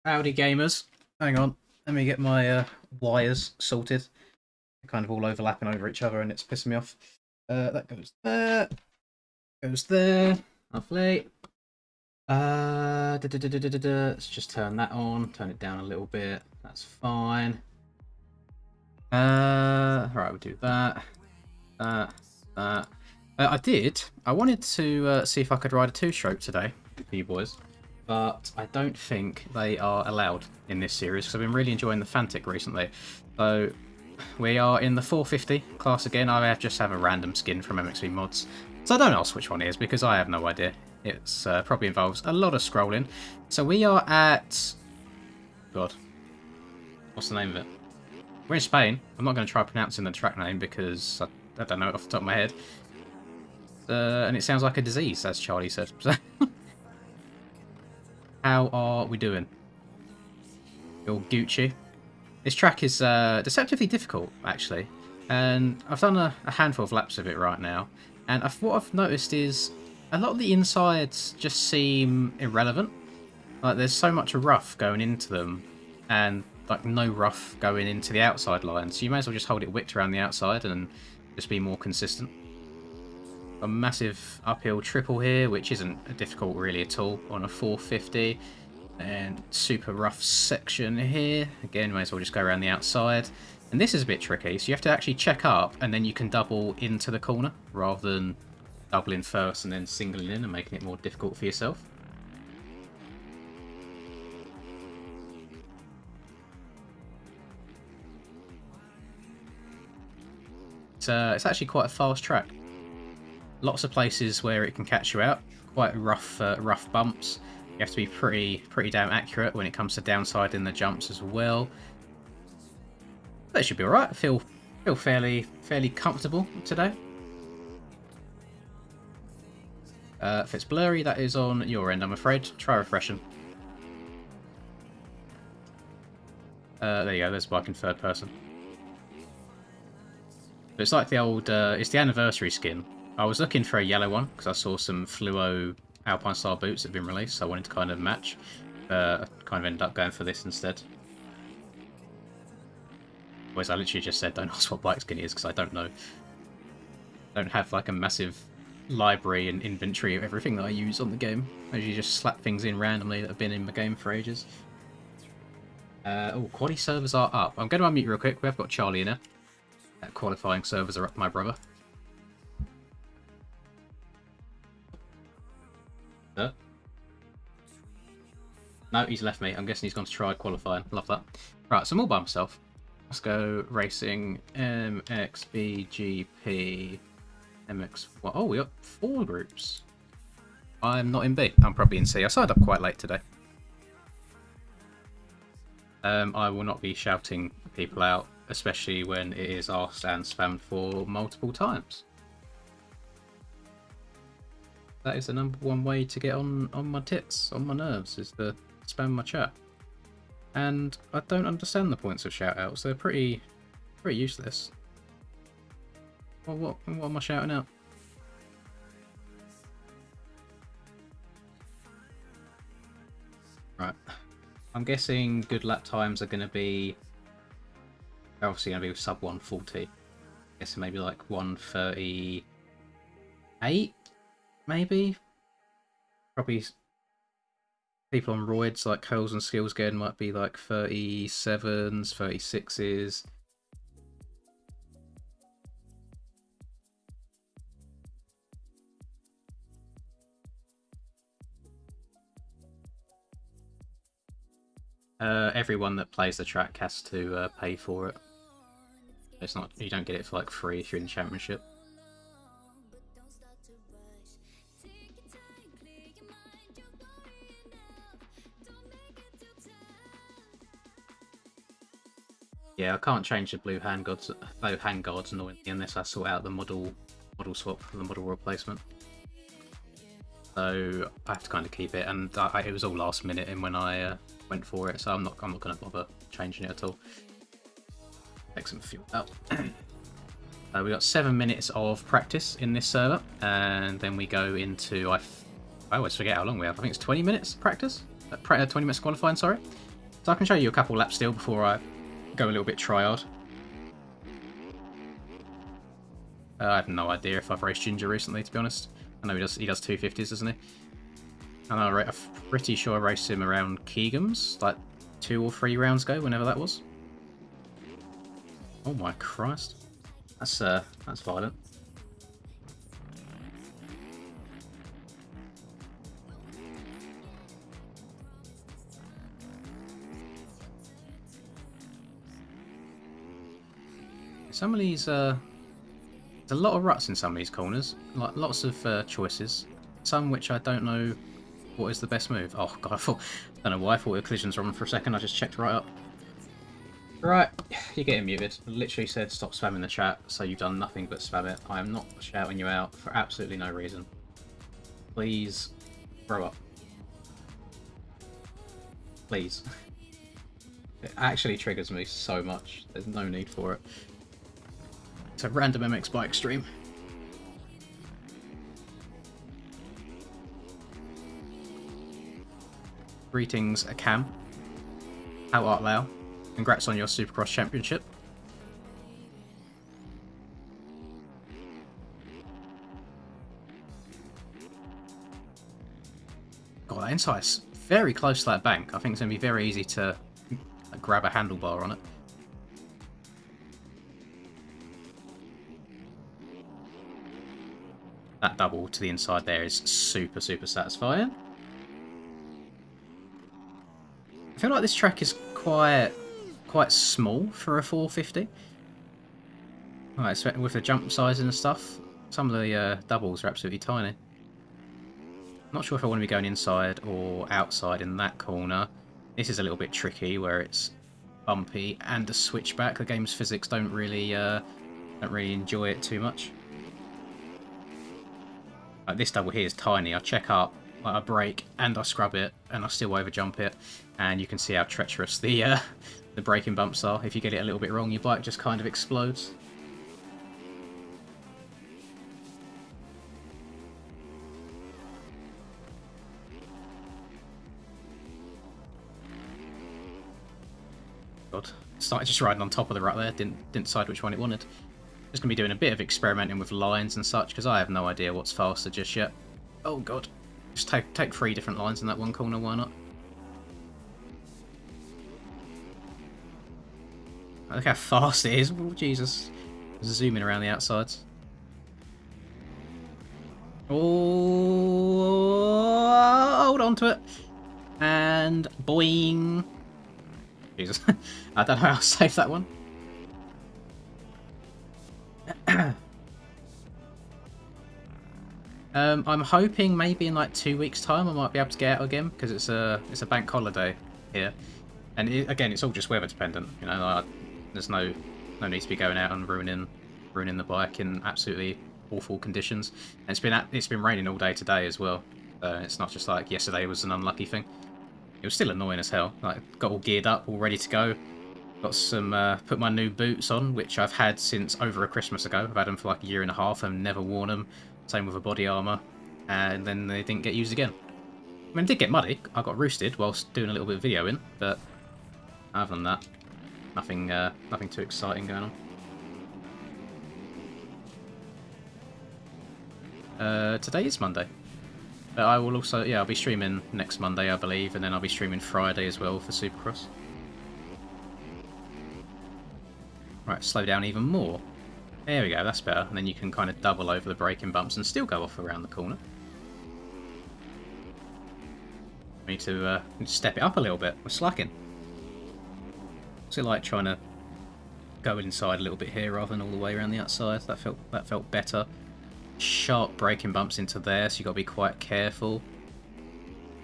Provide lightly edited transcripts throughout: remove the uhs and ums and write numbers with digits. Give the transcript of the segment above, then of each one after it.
Howdy gamers. Hang on, let me get my wires sorted. They're kind of all overlapping over each other and it's pissing me off. That goes there. Lovely. Let's just turn that on, turn it down a little bit. That's fine. Right, we'll do that. I wanted to see if I could ride a two-stroke today for you boys, but I don't think they are allowed in this series because I've been really enjoying the Fantic recently. So we are in the 450 class again. I just have a random skin from Mxbgp mods, so I don't ask which one it is because I have no idea. It's probably involves a lot of scrolling. So we are at... God. What's the name of it? We're in Spain. I'm not going to try pronouncing the track name because I don't know it off the top of my head. And it sounds like a disease, as Charlie said. How are we doing? You're Gucci. This track is deceptively difficult, actually. And I've done a handful of laps of it right now. And what I've noticed is a lot of the insides just seem irrelevant. Like, there's so much rough going into them, and like no rough going into the outside line. So you may as well just hold it whipped around the outside and just be more consistent. A massive uphill triple here, which isn't difficult really at all on a 450. And super rough section here. Again, may as well just go around the outside. And this is a bit tricky, so you have to actually check up and then you can double into the corner rather than doubling first and then singling in and making it more difficult for yourself. It's actually quite a fast track. Lots of places where it can catch you out. Quite rough, rough bumps. You have to be pretty damn accurate when it comes to downside in the jumps as well. But it should be alright. I feel fairly comfortable today. If it's blurry, that is on your end, I'm afraid. Try refreshing. There you go. There's bike in third person. But it's like the old. It's the anniversary skin. I was looking for a yellow one because I saw some fluo Alpine style boots that have been released, so I wanted to kind of match. I kind of ended up going for this instead. Whereas I literally just said don't ask what bike skin it is because I don't know. I don't have like a massive library and inventory of everything that I use on the game. I usually just slap things in randomly that have been in the game for ages. Oh, quality servers are up. I'm going to unmute real quick. We have got Charlie in here. Qualifying servers are up, my brother. No, he's left me. I'm guessing he's gone to try qualifying. Love that. Right, so I'm all by myself. Let's go racing Mxbgp. Oh, we got 4 groups. I'm not in B. I'm probably in C. I signed up quite late today. I will not be shouting people out, especially when it is asked and spammed for multiple times. That is the #1 way to get on my tits, on my nerves, is to spam my chat. And I don't understand the points of shout-outs. They're pretty useless. Well, what am I shouting out? Right. I'm guessing good lap times are going to be... They're obviously going to be sub 140. Guessing maybe like 138, maybe? Probably people on roids like Curls and Skills again might be like 37s, 36s. Everyone that plays the track has to pay for it. It's not, you don't get it for like free if you're in the championship. Yeah, I can't change the blue handguards annoyingly unless I sort out the model swap and the model replacement. So I have to kind of keep it, and it was all last minute and when I went for it, so I'm not going to bother changing it at all. Take some fuel out. We got 7 minutes of practice in this server, and then we go into I always forget how long we have. I think it's 20 minutes practice, 20 minutes qualifying. Sorry. So I can show you a couple laps still before I go a little bit tryhard. I have no idea if I've raced Ginger recently, to be honest. I know he does 250s, doesn't he? And I'm pretty sure I raced him around Keegan's, like 2 or 3 rounds ago, whenever that was. Oh my Christ. That's violent. Some of these, there's a lot of ruts in some of these corners, like lots of choices. Some which I don't know what is the best move. Oh god, I don't know why I thought the collisions were on for a second. I just checked right up. Right, you're getting muted. I literally said stop spamming the chat, so you've done nothing but spam it. I am not shouting you out for absolutely no reason. Please, grow up. Please. It actually triggers me so much. There's no need for it. It's a random MX bike stream. Greetings, Cam. How art thou? Congrats on your Supercross championship. God, that insight's very close to that bank. I think it's going to be very easy to grab a handlebar on it. That double to the inside there is super, super satisfying. I feel like this track is quite small for a 450. Right, with the jump size and stuff, some of the doubles are absolutely tiny. Not sure if I want to be going inside or outside in that corner. This is a little bit tricky where it's bumpy and a switchback. The game's physics don't really enjoy it too much. Like this double here is tiny. I check up, like I brake and I scrub it, and I still over jump it, and you can see how treacherous the braking bumps are. If you get it a little bit wrong, your bike just kind of explodes. God, started just riding on top of the rut there. Didn't decide which one it wanted. Just gonna be doing a bit of experimenting with lines and such because I have no idea what's faster just yet. Oh god, just take 3 different lines in that one corner. Why not? Look how fast it is. Oh, Jesus. Zooming around the outsides. Oh, hold on to it. And boing. Jesus. I don't know how to save that one. I'm hoping maybe in like 2 weeks' time I might be able to get out again because it's a bank holiday here, and again it's all just weather dependent. You know, like, there's no need to be going out and ruining the bike in absolutely awful conditions. And it's been raining all day today as well. It's not just like yesterday was an unlucky thing. It was still annoying as hell. Like got all geared up, all ready to go. Got some put my new boots on, which I've had since over a Christmas ago. I've had them for like a year and a half and never worn them. Same with a body armour, and then they didn't get used again. I mean, it did get muddy. I got roosted whilst doing a little bit of videoing, but other than that, nothing too exciting going on. Today is Monday. But I will also, yeah, I'll be streaming next Monday, I believe, and then I'll be streaming Friday as well for Supercross. Right, slow down even more. There we go, that's better. And then you can kind of double over the braking bumps and still go off around the corner. We need to step it up a little bit. We're slacking. What's it like trying to go inside a little bit here rather than all the way around the outside? That felt better. Sharp braking bumps into there, so you've got to be quite careful.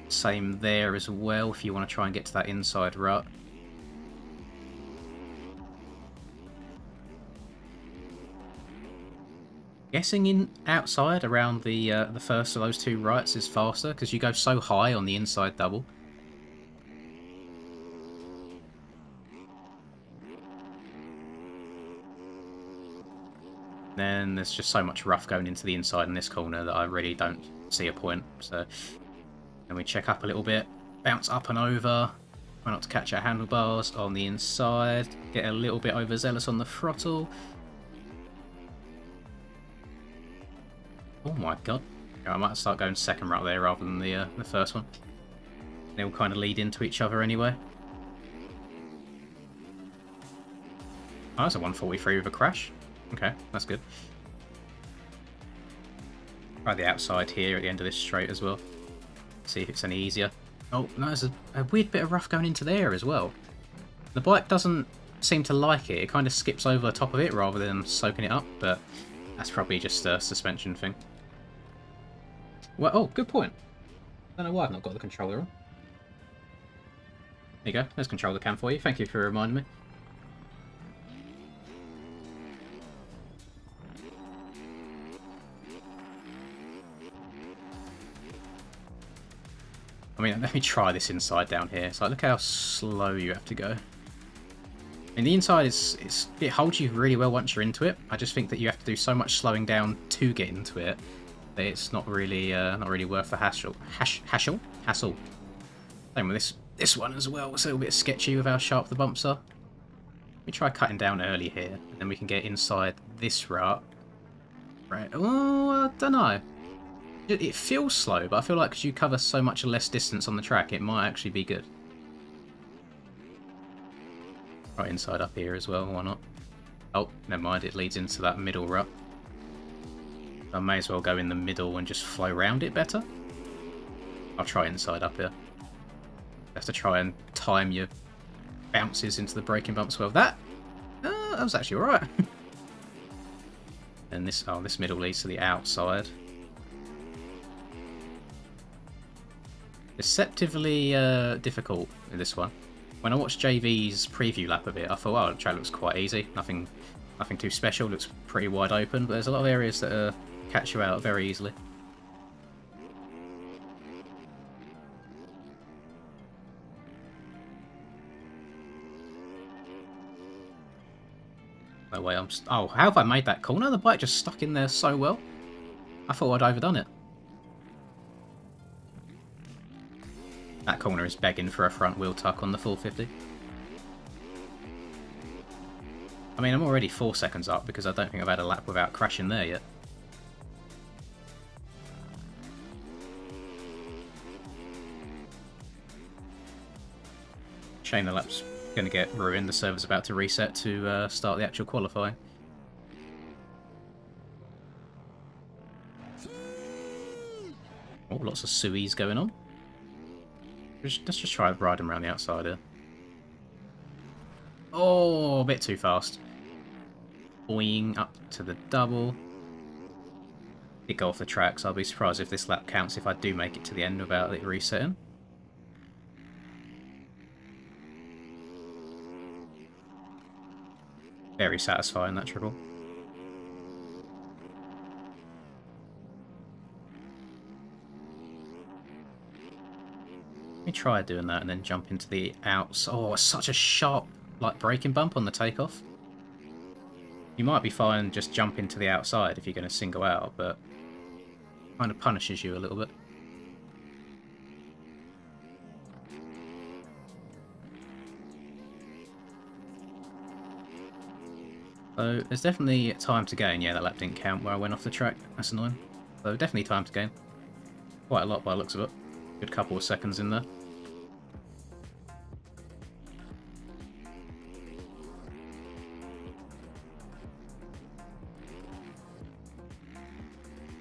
Same there as well if you want to try and get to that inside rut. Guessing in outside around the first of those 2 rights is faster because you go so high on the inside double. Then there's just so much rough going into the inside in this corner that I really don't see a point. So then we check up a little bit, bounce up and over Try not to catch our handlebars on the inside. Get a little bit overzealous on the throttle. Oh my god. I might start going second right there rather than the first one. They all kind of lead into each other anyway. Oh, that's a 143 with a crash. Okay, that's good. Try the outside here at the end of this straight as well. See if it's any easier. Oh, no, there's a weird bit of rough going into there as well. The bike doesn't seem to like it. It kind of skips over the top of it rather than soaking it up, but that's probably just a suspension thing. Well, oh, good point. I don't know why I've not got the controller on. There you go. There's controller cam for you. Thank you for reminding me. I mean, let me try this inside down here. So look how slow you have to go. And the inside it holds you really well once you're into it. I just think that you have to do so much slowing down to get into it that it's not really worth the hassle. Hassle. Same with this one as well. It's a little bit sketchy with how sharp the bumps are. Let me try cutting down early here, and then we can get inside this rut. Right. Oh, I don't know. It feels slow, but I feel like because you cover so much less distance on the track, it might actually be good. Right inside up here as well, why not? Oh, never mind, it leads into that middle rut. I may as well go in the middle and just flow around it better. I'll try inside up here. Have to try and time your bounces into the braking bumps well. That was actually alright. And this middle leads to the outside. Deceptively difficult in this one. When I watched JV's preview lap of it, I thought, oh, the track looks quite easy. Nothing too special. Looks pretty wide open, but there's a lot of areas that catch you out very easily. No way. Oh, how have I made that corner? The bike just stuck in there so well. I thought I'd overdone it. That corner is begging for a front wheel tuck on the 450. I mean, I'm already 4 seconds up because I don't think I've had a lap without crashing there yet. Shame the lap's going to get ruined. The server's about to reset to start the actual qualifying. Oh, lots of suies going on. Let's just try riding around the outside here. Oh, a bit too fast. Boing, up to the double. Did go off the track, so I'll be surprised if this lap counts if I do make it to the end without it resetting. Very satisfying, that triple. Let me try doing that and then jump into the outs. Oh, it's such a sharp, like, braking bump on the takeoff. You might be fine just jump into the outside if you're going to single out, but it kind of punishes you a little bit. So there's definitely time to gain. Yeah, that lap didn't count where I went off the track. That's annoying. So definitely time to gain. Quite a lot by the looks of it. Good couple of seconds in there.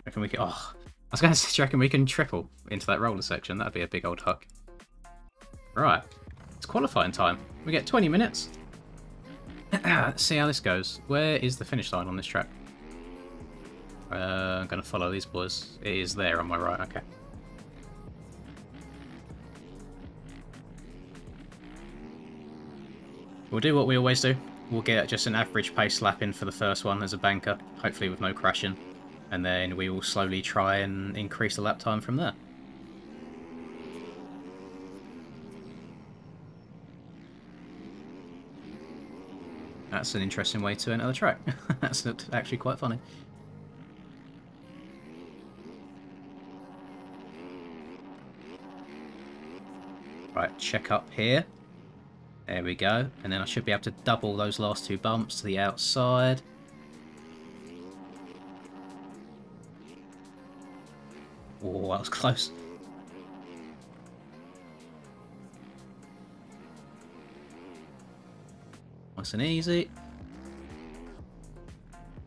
Reckon we can, oh, I was going to say, do you reckon we can triple into that roller section? That'd be a big old huck. Right, it's qualifying time. We get 20 minutes. Let's see how this goes. Where is the finish line on this track? I'm going to follow these boys. It is there on my right, okay. We'll do what we always do. We'll get just an average pace lap in for the first one as a banker, hopefully with no crashing. And then we will slowly try and increase the lap time from there. That's an interesting way to enter the track. That's actually quite funny. Right, check up here. There we go. And then I should be able to double those last 2 bumps to the outside. Oh, that was close. Nice and easy.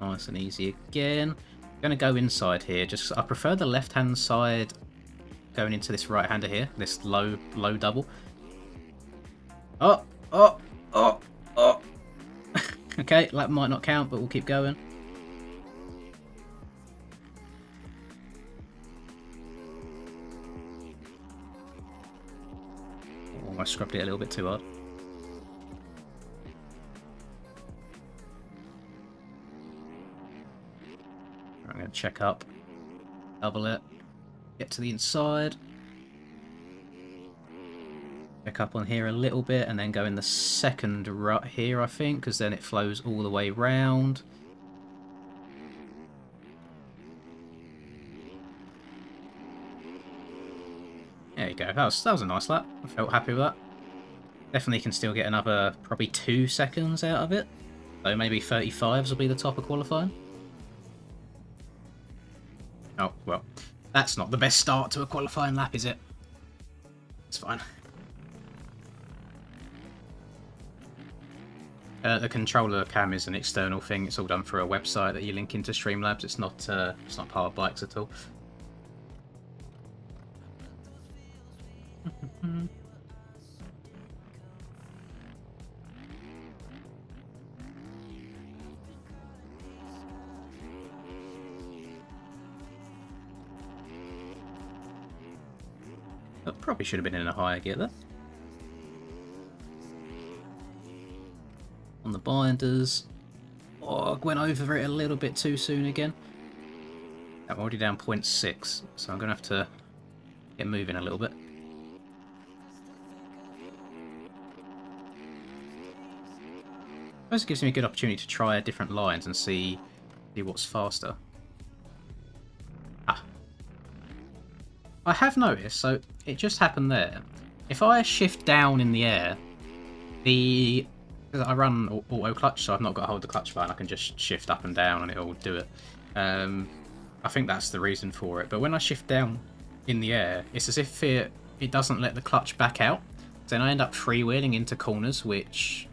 Nice and easy again. I'm going to go inside here. Just I prefer the left-hand side going into this right-hander here. This low double. Oh, oh, oh, oh. Okay, that might not count, but we'll keep going. Oh, I scrubbed it a little bit too hard. I'm going to check up, double it, get to the inside, check up on here a little bit, and then go in the second rut here, I think, because then it flows all the way round. There you go, that was a nice lap. I felt happy with that. Definitely can still get another probably 2 seconds out of it, so maybe 35s will be the top of qualifying. Oh, well, that's not the best start to a qualifying lap, is it? It's fine. The controller cam is an external thing. It's all done through a website that you link into Streamlabs. It's not part of bikes at all. That probably should have been in a higher gear there. On the binders. Oh, I went over it a little bit too soon again. I'm already down 0.6, so I'm going to have to get moving a little bit. I suppose it gives me a good opportunity to try different lines and see what's faster. Ah. I have noticed, so it just happened there. If I shift down in the air, I run auto clutch, so I've not got to hold the clutch button. I can just shift up and down and it'll do it. I think that's the reason for it. But when I shift down in the air, it's as if it doesn't let the clutch back out. Then I end up freewheeling into corners, which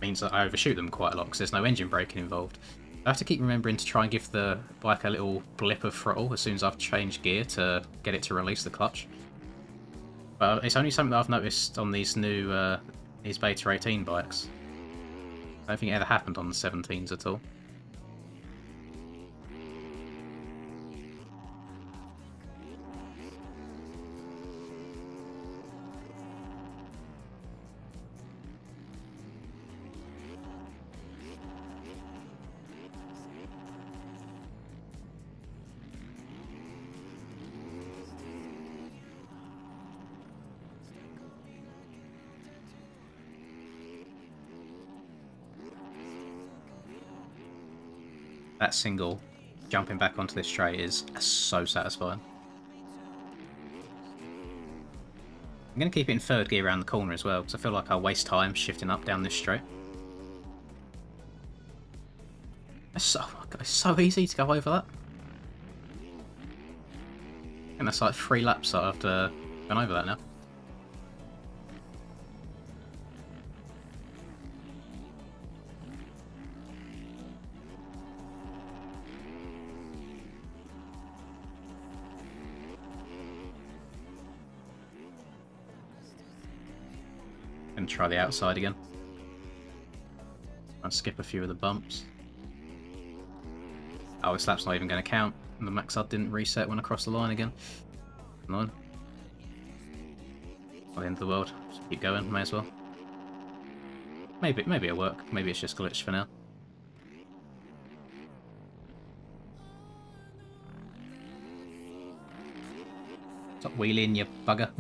means that I overshoot them quite a lot because there's no engine braking involved. I have to keep remembering to try and give the bike a little blip of throttle as soon as I've changed gear to get it to release the clutch. But it's only something that I've noticed on these new these Beta 18 bikes. I don't think it ever happened on the 17s at all. That single jumping back onto this straight is so satisfying. I'm going to keep it in third gear around the corner as well, because I feel like I waste time shifting up down this straight. It's so easy to go over that. And that's like 3 laps that I've gone over that now. And try the outside again. I'll skip a few of the bumps. Oh, this lap's not even going to count. And the max HUD didn't reset when I crossed the line again. Annoying. Not the end of the world. Just keep going, may as well. Maybe it'll work. Maybe it's just glitched for now. Stop wheeling, you bugger.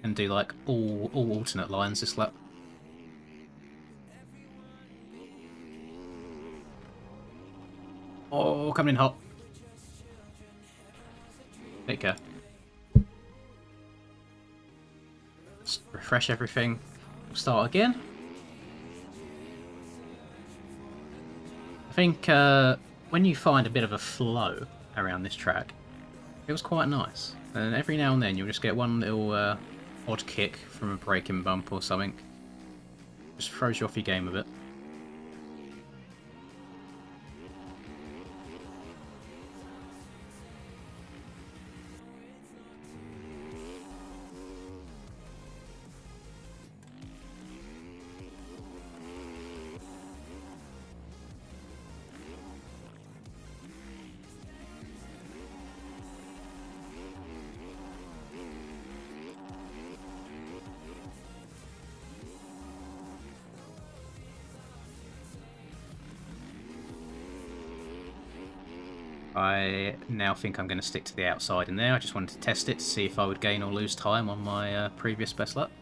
And do like all alternate lines this lap. Oh, coming in hot. Take care. Let's refresh everything. We'll start again. I think when you find a bit of a flow around this track, it was quite nice. And every now and then you'll just get one little odd kick from a braking bump or something. Just throws you off your game a bit. I now think I'm going to stick to the outside in there. I just wanted to test it to see if I would gain or lose time on my previous best lap.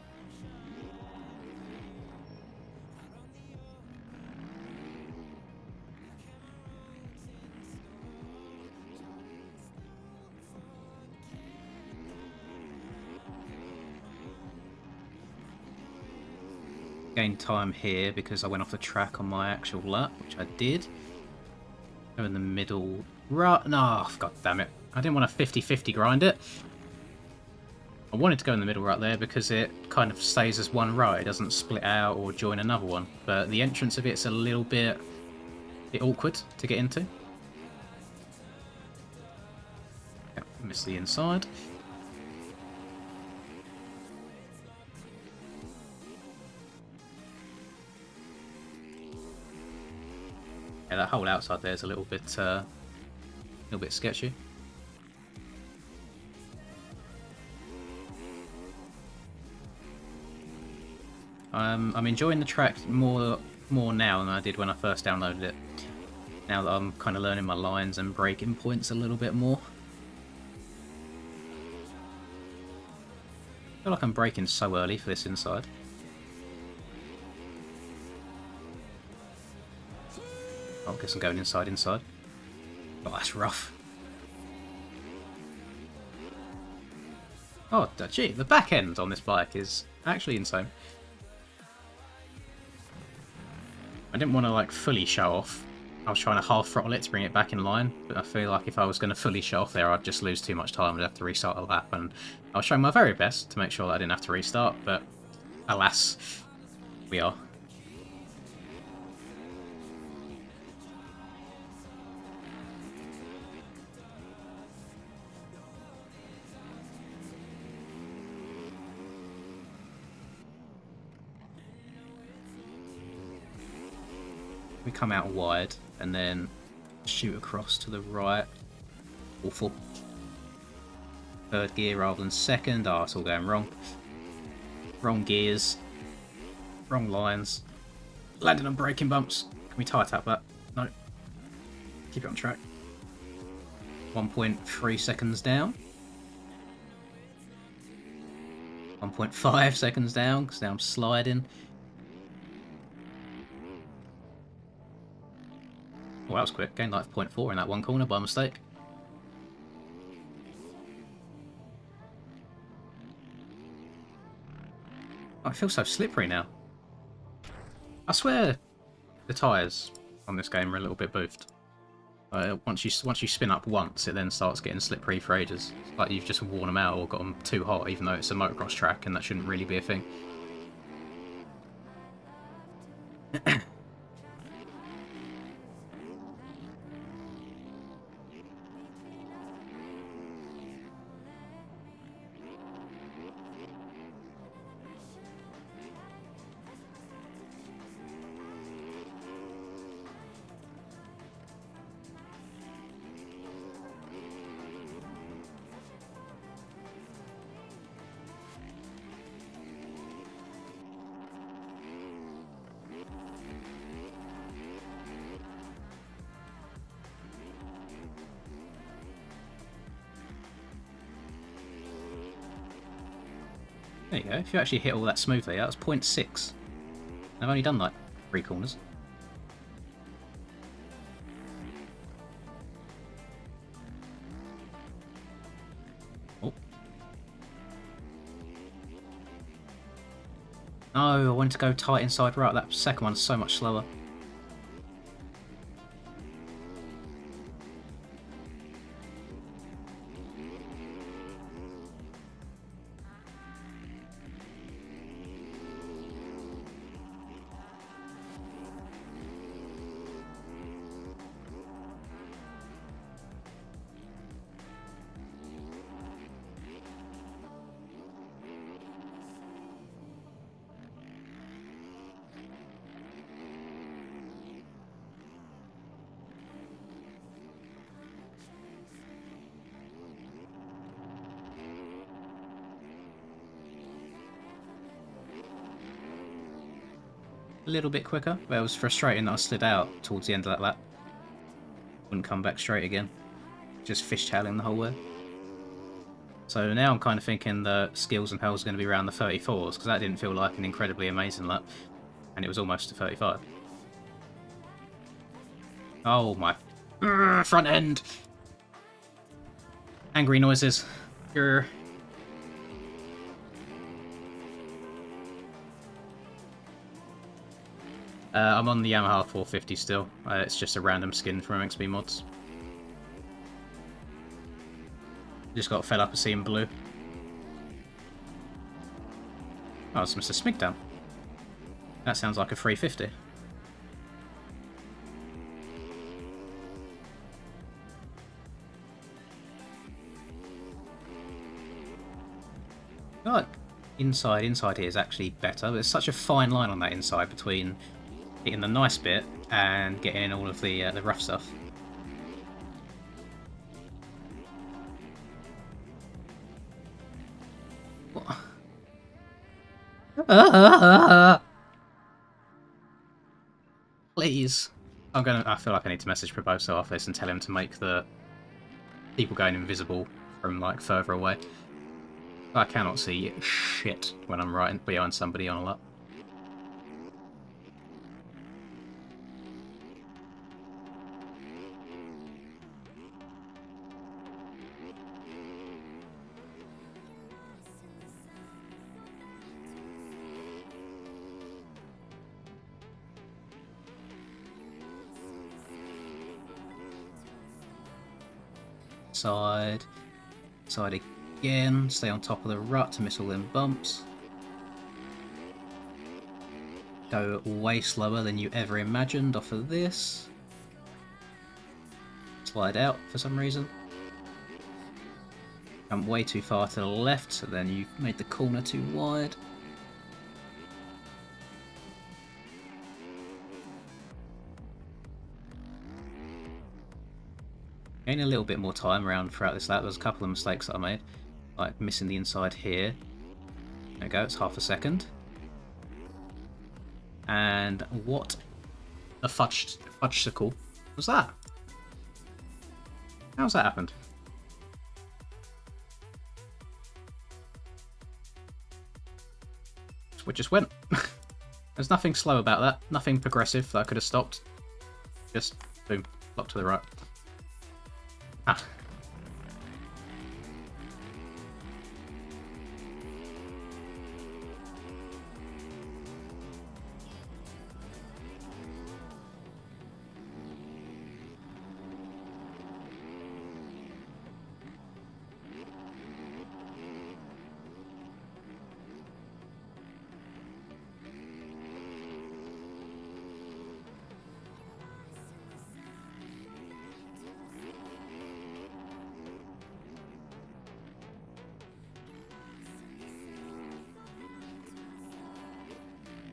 Gained time here because I went off the track on my actual lap, which I did. Go in the middle. Right, no, god damn it. I didn't want to 50-50 grind it. I wanted to go in the middle right there because it kind of stays as one right. It doesn't split out or join another one. But the entrance of it's a little bit awkward to get into. Yep, missed the inside. Yeah, that whole outside there is a little bit sketchy. I'm enjoying the track more now than I did when I first downloaded it. Now that I'm kind of learning my lines and braking points a little bit more. I feel like I'm braking so early for this inside. Oh, I guess I'm going inside. Oh, that's rough. Oh, gee, the back end on this bike is actually insane. I didn't want to, like, fully show off. I was trying to half throttle it to bring it back in line, but I feel like if I was going to fully show off there, I'd just lose too much time. I'd have to restart a lap, and I was trying my very best to make sure that I didn't have to restart, but alas, we are. We come out wide and then shoot across to the right. Awful. Third gear rather than second. Oh, it's all going wrong. Wrong gears. Wrong lines. Landing on braking bumps. Can we tie tap that? No. Keep it on track. 1.3 seconds down. 1.5 seconds down because now I'm sliding. Oh, that was quick. Gained like 0.4 in that one corner by mistake. Oh, I feel so slippery now. I swear the tyres on this game are a little bit boofed. Once you spin up once, it then starts getting slippery for ages. It's like you've just worn them out or got them too hot, even though it's a motocross track and that shouldn't really be a thing. There you go, if you actually hit all that smoothly, that was 0.6. I've only done like 3 corners. No, I wanted to go tight inside right. That second one's so much slower. A little bit quicker, but it was frustrating that I slid out towards the end of that lap. Wouldn't come back straight again. Just fishtailing the whole way. So now I'm kind of thinking the skills and hell's going to be around the 34s, because that didn't feel like an incredibly amazing lap. And it was almost to 35. Oh my... front end! Angry noises. Grr. I'm on the Yamaha 450 still. It's just a random skin from Mxbgp mods. Just got fed up of seeing blue. Oh, it's Mr. Smigdown. That sounds like a 350. God, inside here is actually better. There's such a fine line on that inside between getting the nice bit and getting all of the rough stuff. Please. I feel like I need to message Proboso off this and tell him to make the people going invisible from like further away. I cannot see shit when I'm right behind somebody on a lap. Side again, stay on top of the rut to miss all them bumps. Go way slower than you ever imagined off of this. Slide out for some reason. Come way too far to the left, so then you made the corner too wide. Gain a little bit more time around throughout this lap. There's a couple of mistakes that I made, like missing the inside here. There we go, it's half a second. And what a fudgesicle was that? How's that happened? It just went. There's nothing slow about that, nothing progressive that I could have stopped. Just boom, lock to the right. Ah.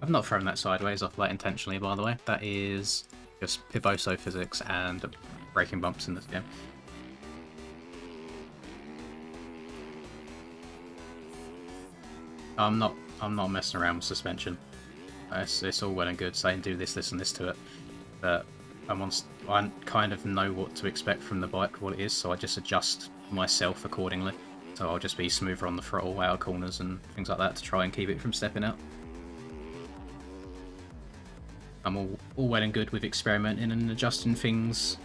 I've not thrown that sideways off that intentionally, by the way. That is just Piboso physics and breaking bumps in this game. I'm not messing around with suspension. It's all well and good saying do this, this, and this to it, but I kind of know what to expect from the bike, what it is, so I just adjust myself accordingly. So I'll just be smoother on the throttle, out of corners, and things like that to try and keep it from stepping out. I'm all well and good with experimenting and adjusting things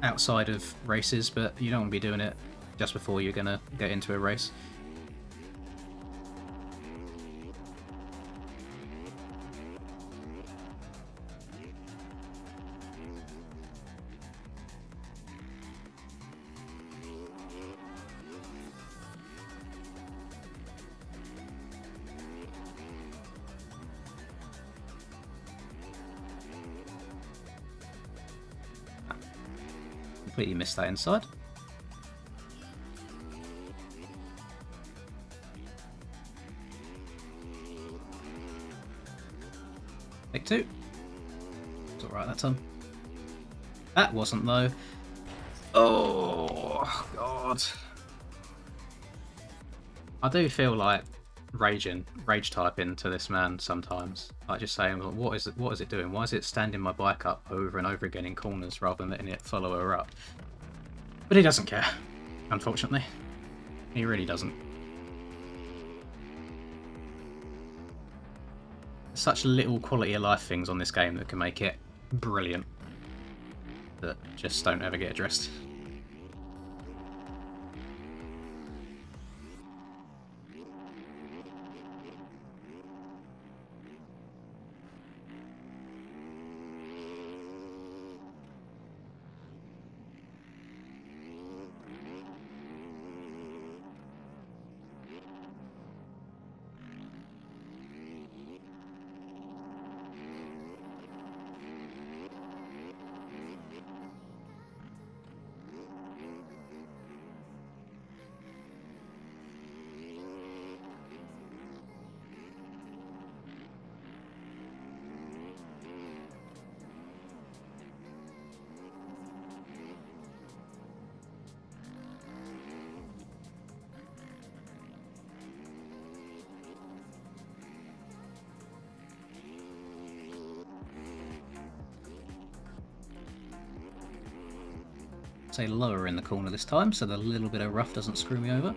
outside of races, but you don't want to be doing it just before you're going to get into a race. Completely missed that inside. Take 2. It's alright that time. That wasn't though. Oh god. I do feel like rage typing to this man sometimes. Like just saying, what is it doing? Why is it standing my bike up over and over again in corners rather than letting it follow her up? But he doesn't care, unfortunately. He really doesn't. Such little quality of life things on this game that can make it brilliant that just don't ever get addressed. Say lower in the corner this time, so the little bit of rough doesn't screw me over.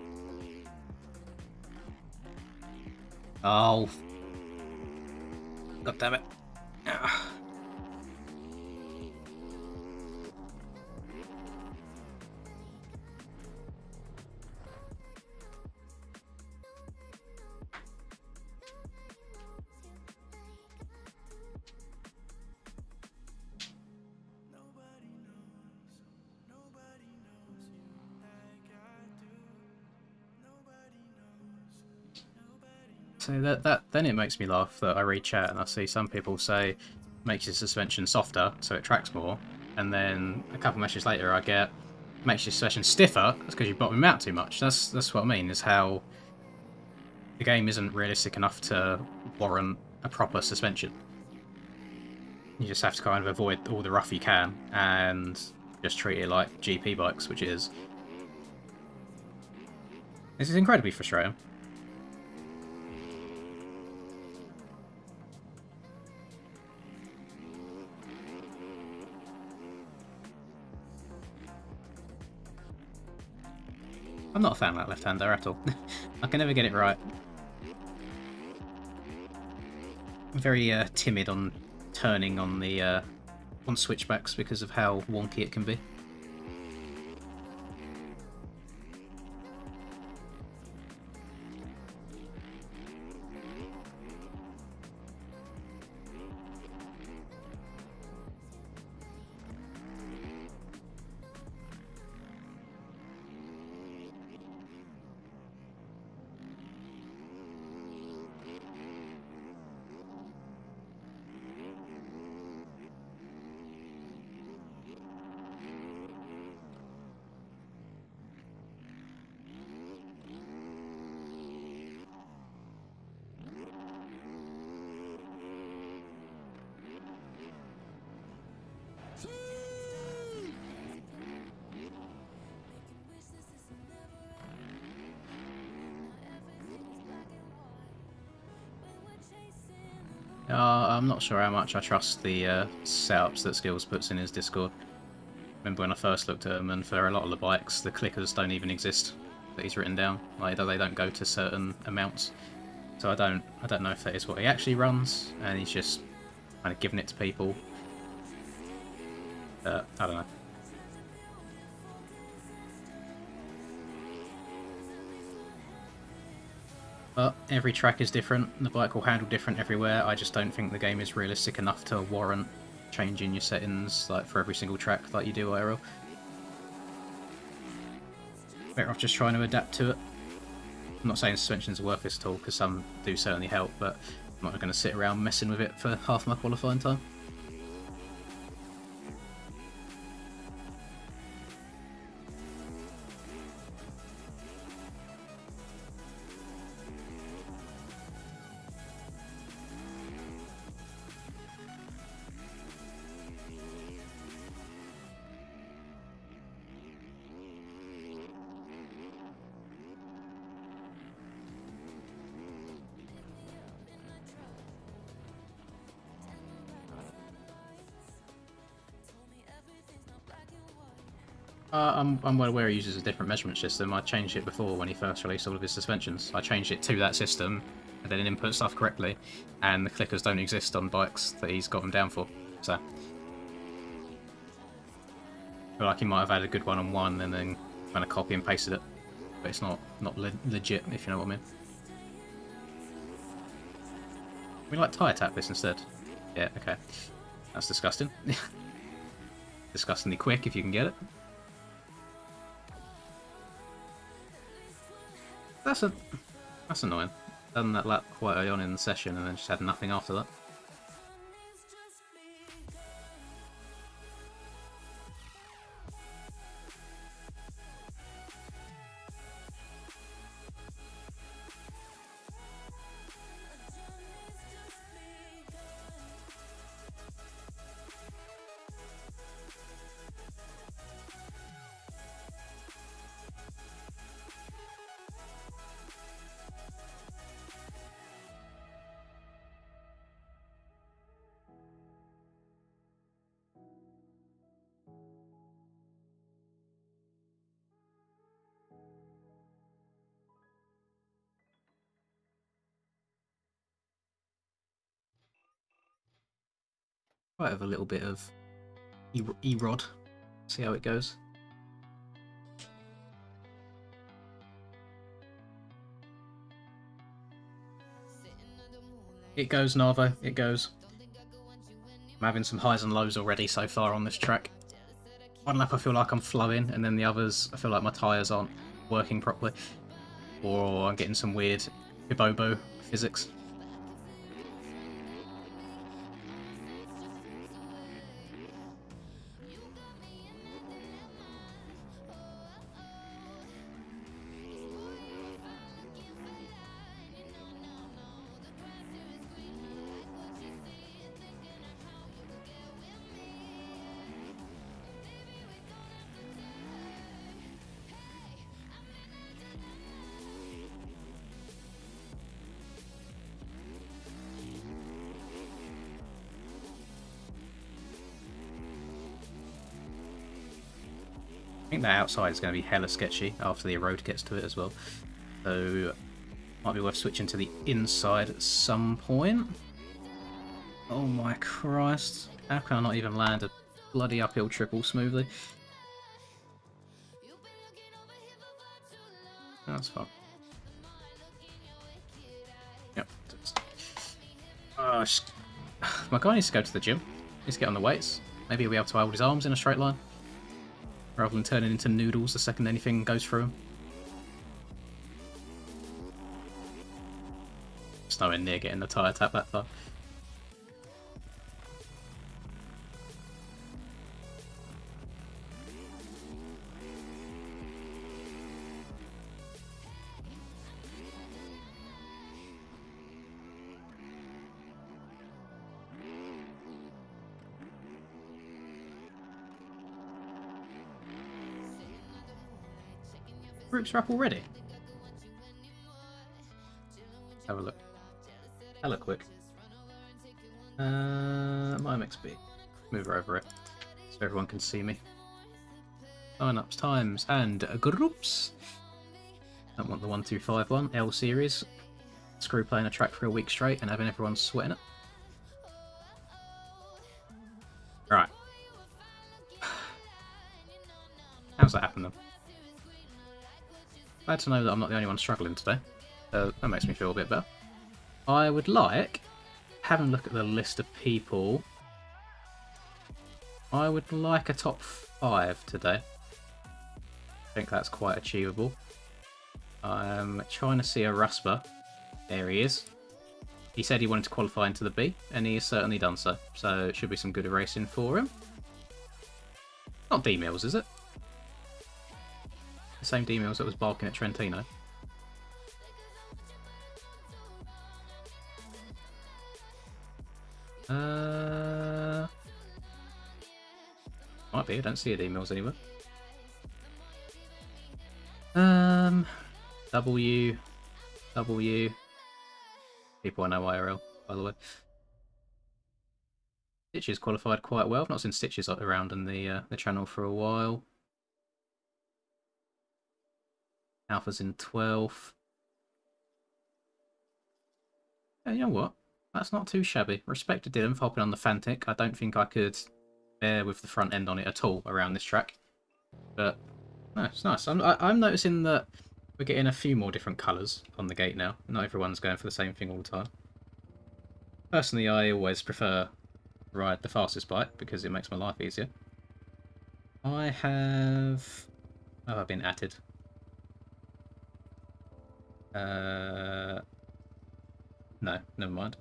Oh. God damn it. So then it makes me laugh that I read chat and I see some people say makes your suspension softer so it tracks more, and then a couple messages later I get makes your suspension stiffer. That's because you bottom him out too much. That's what I mean, is how the game isn't realistic enough to warrant a proper suspension. You just have to kind of avoid all the rough you can and just treat it like GP bikes, which it is. This is incredibly frustrating. I'm not a fan of that left-hander at all. I can never get it right. I'm very timid on turning on the on switchbacks because of how wonky it can be. I'm not sure how much I trust the setups that Skills puts in his Discord. Remember when I first looked at them, and for a lot of the bikes, the clickers don't even exist that he's written down. Like they don't go to certain amounts. So I don't know if that is what he actually runs, and he's just kind of giving it to people. I don't know. But every track is different, the bike will handle different everywhere. I just don't think the game is realistic enough to warrant changing your settings like for every single track like you do IRL. Better off just trying to adapt to it. I'm not saying suspensions are worthless at all, because some do certainly help, but I'm not going to sit around messing with it for half my qualifying time. I'm well aware he uses a different measurement system. I changed it before when he first released all of his suspensions. I changed it to that system, and then input stuff correctly, and the clickers don't exist on bikes that he's got them down for. So, I feel like he might have had a good one on one, and then kind of copy and pasted it, but it's not legit, if you know what I mean. We like tire tap this instead. Yeah, okay. That's disgusting. Disgustingly quick if you can get it. That's annoying. Done that lap quite early on in the session and then just had nothing after that. Quite have a little bit of E-Rod. See how it goes. It goes, Narvo. It goes. I'm having some highs and lows already so far on this track. One lap I feel like I'm flowing, and then the others I feel like my tyres aren't working properly. Or I'm getting some weird Hibobo physics. I think that outside is going to be hella sketchy after the road gets to it as well. So, might be worth switching to the inside at some point. Oh my Christ. How can I not even land a bloody uphill triple smoothly? That's fine. Yep. My guy needs to go to the gym. He needs to get on the weights. Maybe he'll be able to hold his arms in a straight line, rather than turning into noodles the second anything goes through him. It's nowhere near getting the tyre tap that far. Groups are up already. Have a look. Hella quick. My Mxbgp. Move her over it so everyone can see me. Sign-ups, times, and groups. Don't want the 1251 L series. Screw playing a track for a week straight and having everyone sweating it. Right. How's that happened then? Glad to know that I'm not the only one struggling today. That makes me feel a bit better. I would like, having a look at the list of people, I would like a top 5 today. I think that's quite achievable. I'm trying to see a Rasper. There he is. He said he wanted to qualify into the B, and he has certainly done so. So it should be some good racing for him. Not D-Mills, is it? The same D-Mills that was barking at Trentino. Might be, I don't see a D-Mills anywhere. W. People I know IRL, by the way. Stitches qualified quite well. I've not seen Stitches around in the channel for a while. Alpha's in 12th. Yeah, you know what? That's not too shabby. Respect to Dylan for hopping on the Fantic. I don't think I could bear with the front end on it at all around this track. But, no, it's nice. I'm noticing that we're getting a few more different colours on the gate now. Not everyone's going for the same thing all the time. Personally, I always prefer to ride the fastest bike because it makes my life easier. I have... Oh, I've been atted. No, never mind.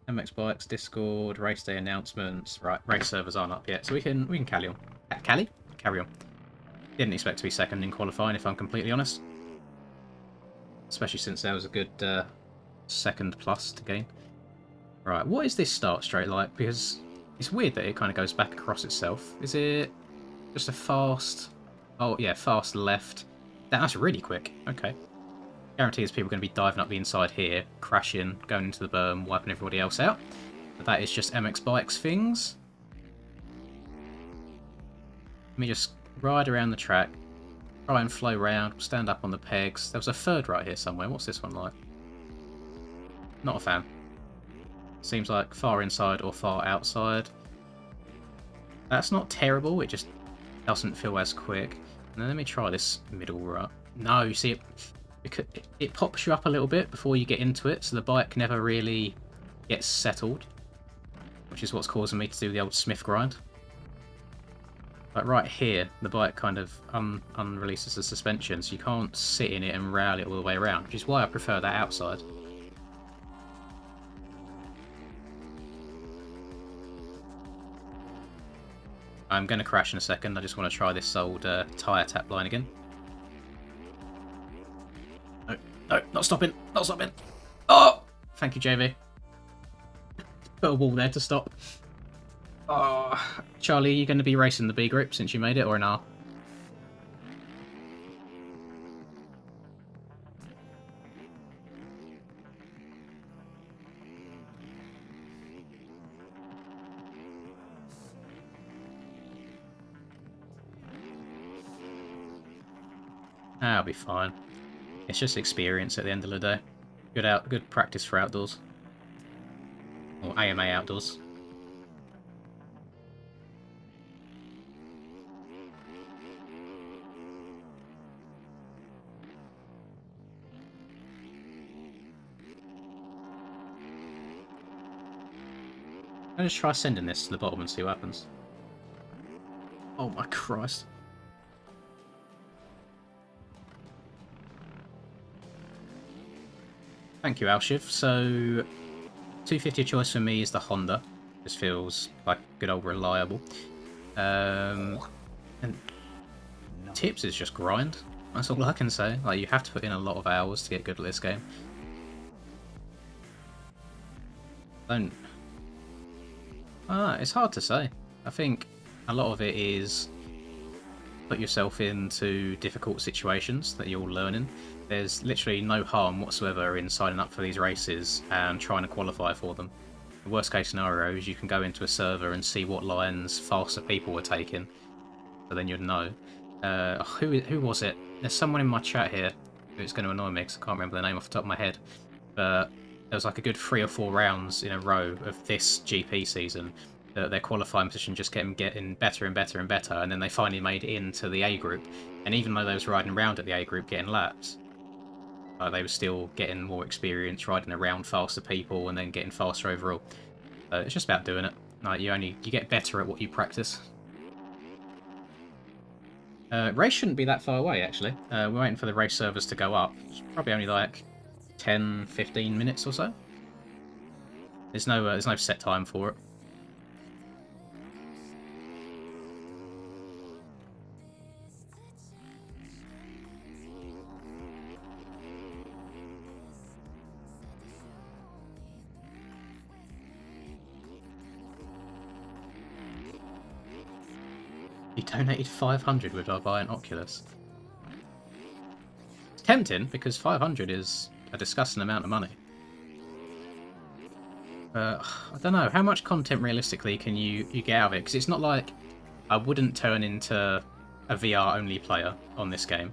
MX Bikes, Discord, race day announcements. Right, race servers aren't up yet, so we can carry on. Carry on. Didn't expect to be second in qualifying, if I'm completely honest. Especially since there was a good second plus to gain. Right, what is this start straight like? Because it's weird that it kind of goes back across itself. Is it just a fast... Oh, yeah, fast left. That's really quick. Okay. Guarantees people are going to be diving up the inside here, crashing, going into the berm, wiping everybody else out. But that is just MX Bikes things. Let me just ride around the track, try and flow round, stand up on the pegs. There was a third right here somewhere. What's this one like? Not a fan. Seems like far inside or far outside. That's not terrible, it just doesn't feel as quick. Now let me try this middle rut. No, you see it pops you up a little bit before you get into it, so the bike never really gets settled, which is what's causing me to do the old Smith grind. But right here, the bike kind of unreleases the suspension, so you can't sit in it and rail it all the way around, which is why I prefer that outside. I'm going to crash in a second, I just want to try this old tyre tap line again. No, not stopping, not stopping. Oh! Thank you, JV. Put a wall there to stop. Oh, Charlie, are you going to be racing the B group since you made it, or an R? I'll be fine. It's just experience at the end of the day. Good practice for outdoors. Or AMA outdoors. I'll just try sending this to the bottom and see what happens. Oh my Christ. Thank you, Alshiv. So, 250 choice for me is the Honda. This feels like good old reliable. And tips is just grind. That's all I can say. Like, you have to put in a lot of hours to get good at this game. It's hard to say. I think a lot of it is put yourself into difficult situations that you're learning. There's literally no harm whatsoever in signing up for these races and trying to qualify for them. The worst case scenario is you can go into a server and see what lines faster people were taking, so then you'd know. Who was it? There's someone in my chat here who's going to annoy me because I can't remember the name off the top of my head, but there was like a good 3 or 4 rounds in a row of this GP season that their qualifying position just kept getting better and better and better, and then they finally made it into the A group, and even though they was riding around at the A group getting laps, they were still getting more experience, riding around faster people, and then getting faster overall. So it's just about doing it. Like you get better at what you practice. Race shouldn't be that far away, actually. We're waiting for the race servers to go up. It's probably only like 10-15 minutes or so. There's no set time for it. You donated 500 with our buy an Oculus. It's tempting, because 500 is a disgusting amount of money. I don't know, how much content realistically can you get out of it? Because it's not like I wouldn't turn into a VR-only player on this game.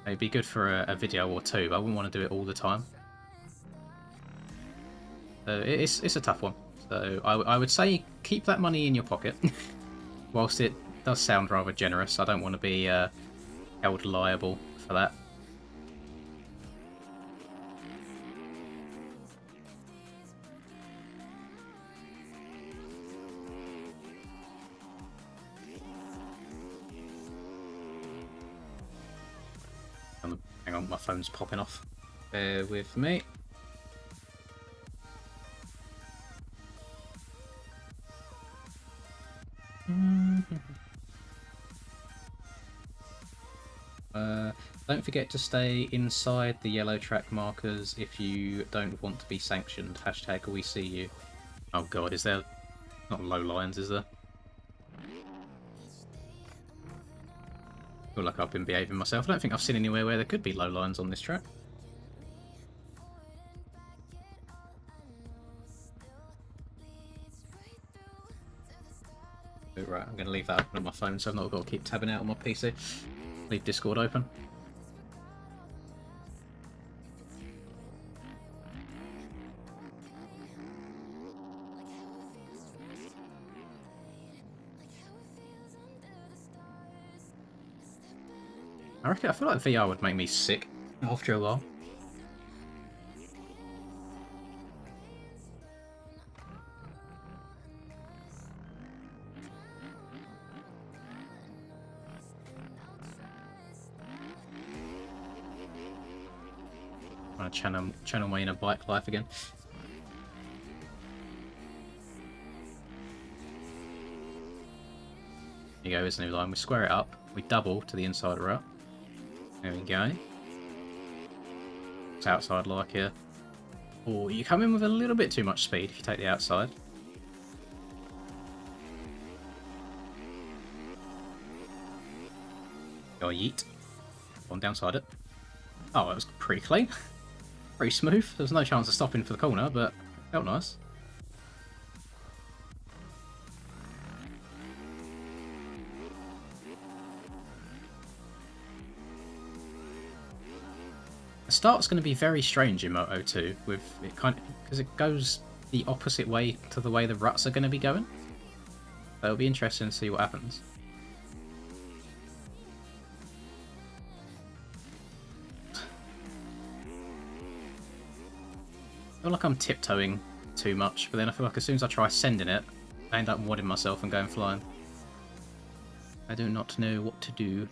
It'd be good for a video or two, but I wouldn't want to do it all the time. So it's a tough one. So I would say keep that money in your pocket. Whilst it does sound rather generous, I don't want to be held liable for that. Hang on, my phone's popping off. Bear with me. Don't forget to stay inside the yellow track markers if you don't want to be sanctioned. Hashtag we see you. Oh god, is there not low lines, is there? I feel like I've been behaving myself. I don't think I've seen anywhere where there could be low lines on this track. Oh, right, I'm going to leave that open on my phone so I've not got to keep tabbing out on my PC. Leave Discord open. I feel like VR would make me sick after a while. I'm trying to channel my inner bike life again. There you go, isn't it? Line. We square it up, we double to the inside route. There we go. It's outside like here. Oh, you come in with a little bit too much speed if you take the outside. Go yeet. On downside it. Oh, that was pretty clean. Pretty smooth. There was no chance of stopping for the corner, but it felt nice. The start's going to be very strange in Moto 2 with it because it goes the opposite way to the way the ruts are going to be going. So it'll be interesting to see what happens. I feel like I'm tiptoeing too much, but then I feel like as soon as I try sending it, I end up wadding myself and going flying. I do not know what to do.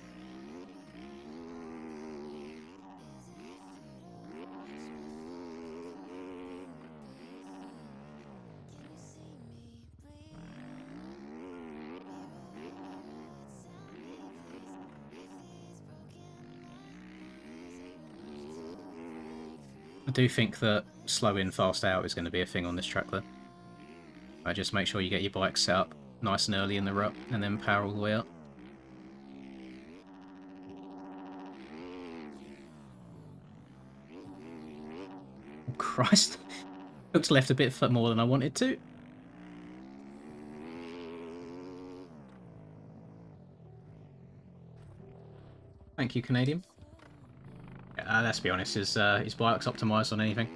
I do think that slow in, fast out is going to be a thing on this track though. Just make sure you get your bike set up nice and early in the rut and then power all the way up. Oh, Christ. Hook's left a bit more than I wanted to. Thank you, Canadian. Let's be honest, his bike's optimised on anything.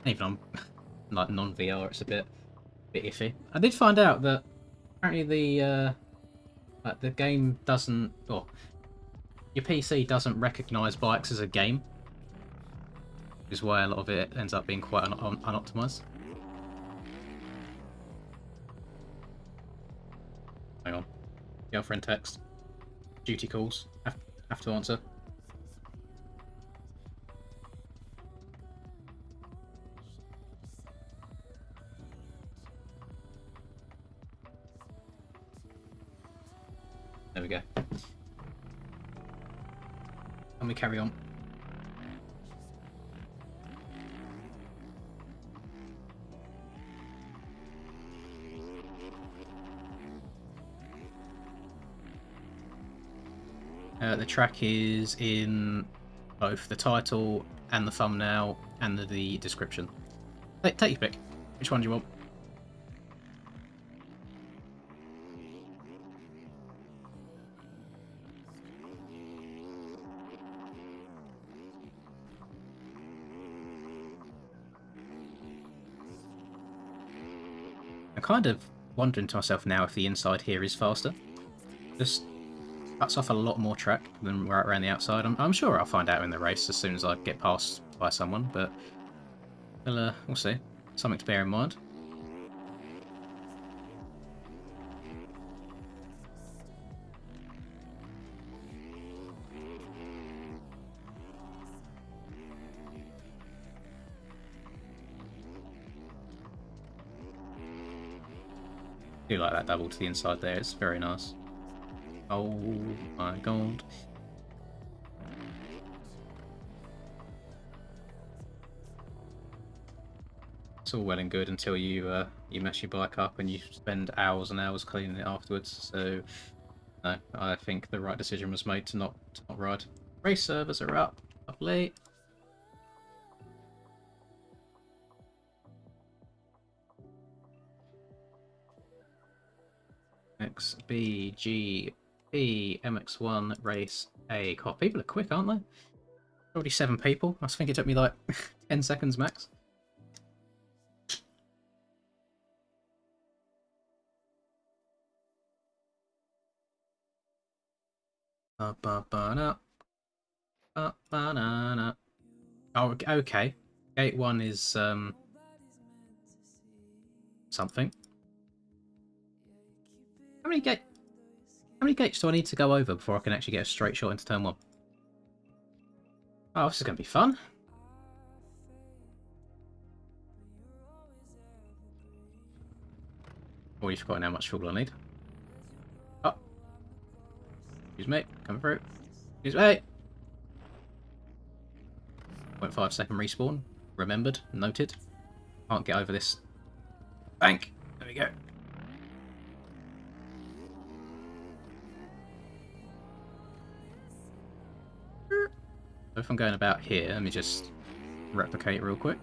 Even on like non-VR, it's a bit iffy. I did find out that apparently the game doesn't, or your PC doesn't recognise bikes as a game, which is why a lot of it ends up being quite unoptimised. Hang on, girlfriend text, duty calls, have to answer. There we go. And we carry on. The track is in both the title and the thumbnail and the description. Take your pick. Which one do you want? I'm kind of wondering to myself now if the inside here is faster. Just cuts off a lot more track than right around the outside. I'm sure I'll find out in the race as soon as I get passed by someone, but we'll see. Something to bear in mind. I do like that double to the inside there, it's very nice. Oh my god. It's all well and good until you you mess your bike up and you spend hours and hours cleaning it afterwards, so no, I think the right decision was made to not ride. Race servers are up, lovely. Mxbgp MX1 race A. God, people are quick, aren't they? Already 7 people. I think it took me like 10 seconds max. Oh, okay. Gate 1 is something. How many gates do I need to go over before I can actually get a straight shot into turn 1? Oh, this is going to be fun. Already forgotten how much fuel I need. Oh. Excuse me. Coming through. Excuse me. 0.5 second respawn. Remembered. Noted. Can't get over this bank. There we go. So if I'm going about here, let me just replicate it real quick.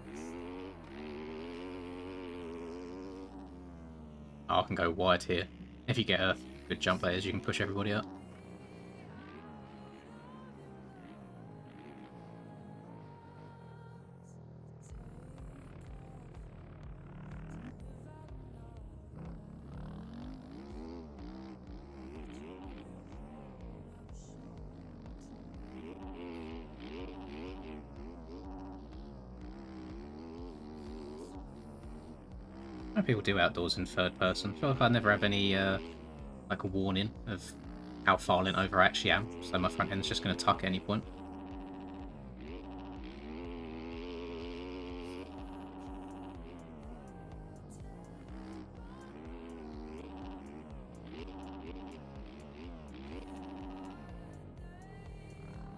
Oh, I can go wide here. If you get a good jump layers, you can push everybody up. How people do outdoors in third person. I feel like I never have any like a warning of how far lent over I actually am, so my front end's just going to tuck at any point.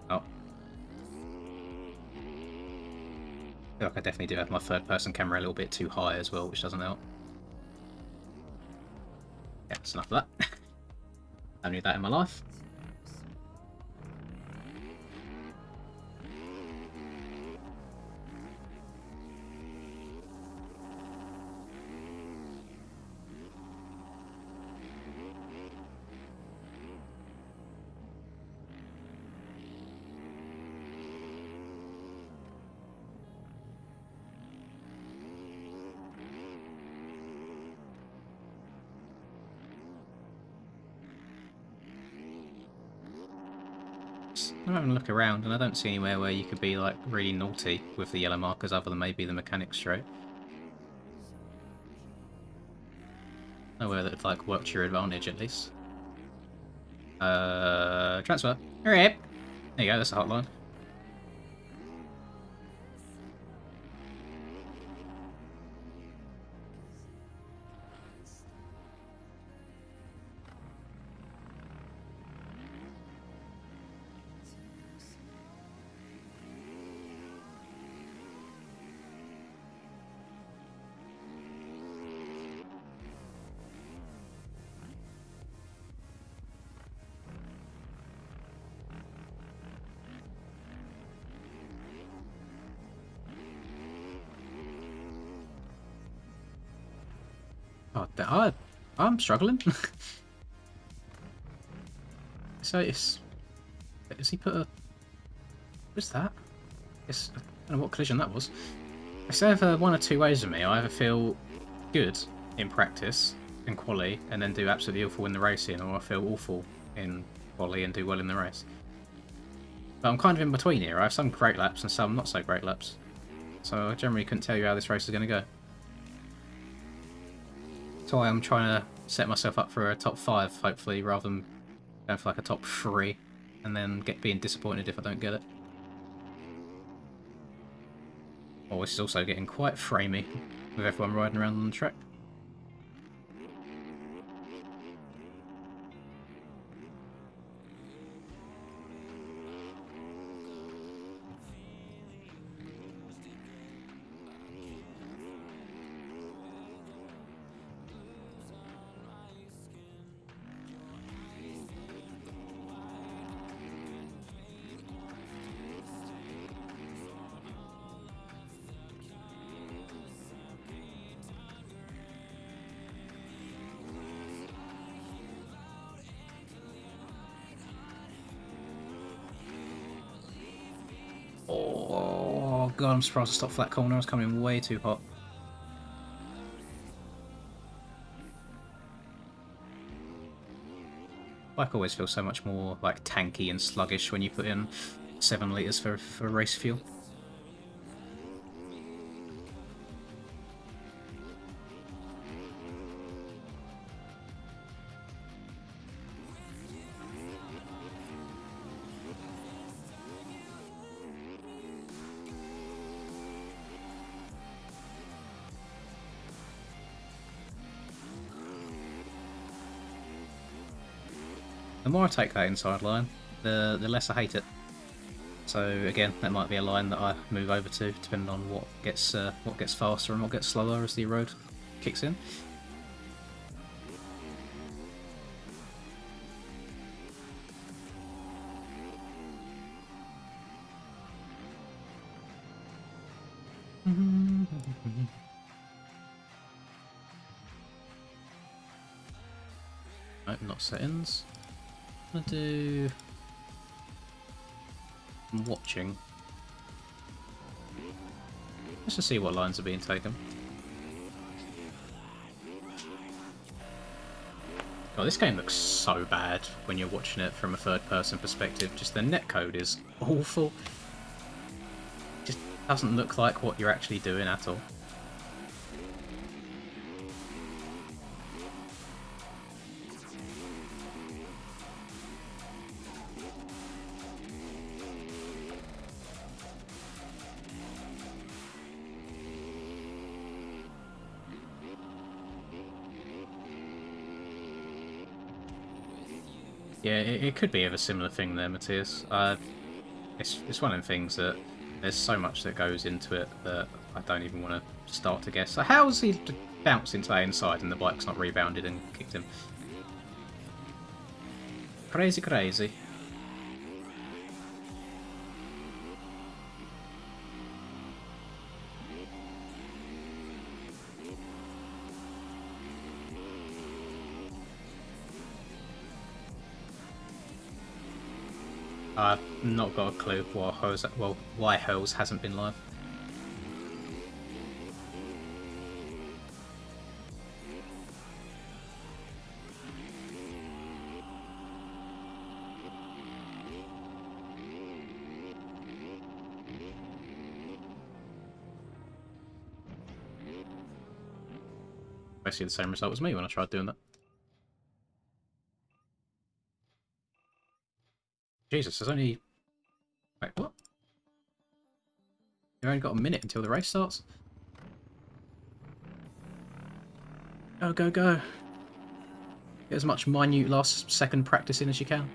Oh. I feel like I definitely do have my third person camera a little bit too high as well, which doesn't help. Yeah, that's enough of that. I don't need that in my life. I'm having a look around and I don't see anywhere where you could be like really naughty with the yellow markers other than maybe the mechanics straight. Nowhere that like worked to your advantage at least. Transfer. Hurry up. There you go, that's a hotline. Oh, I'm struggling. So has he put a... What is that? I don't know what collision that was. If they have one or two ways of me, I either feel good in practice and quali, and then do absolutely awful in the racing, or I feel awful in quali and do well in the race. But I'm kind of in between here. I have some great laps and some not so great laps. So I generally couldn't tell you how this race is going to go. That's why I'm trying to set myself up for a top 5, hopefully, rather than going for like a top 3 and then being disappointed if I don't get it. Oh, this is also getting quite framey with everyone riding around on the track. Oh god, I'm surprised I stopped flat corner. I was coming in way too hot. Bike always feels so much more like tanky and sluggish when you put in 7 litres for race fuel. The more I take that inside line, the less I hate it. So again, that might be a line that I move over to, depending on what gets faster and what gets slower as the road kicks in. Nope, not settings. I'm gonna do... I'm watching. Let's just see what lines are being taken. God, this game looks so bad when you're watching it from a third-person perspective. Just the netcode is awful. It just doesn't look like what you're actually doing at all. Yeah, it could be of a similar thing there, Matthias. It's one of the things that there's so much that goes into it that I don't even want to start to guess. So how has he bounced into that inside and the bike's not rebounded and kicked him? Crazy, crazy. I've not got a clue why Hose hasn't been live. Basically the same result as me when I tried doing that. Jesus, there's only... Wait, what? You've only got a minute until the race starts? Go, go, go. Get as much minute last second practice in as you can.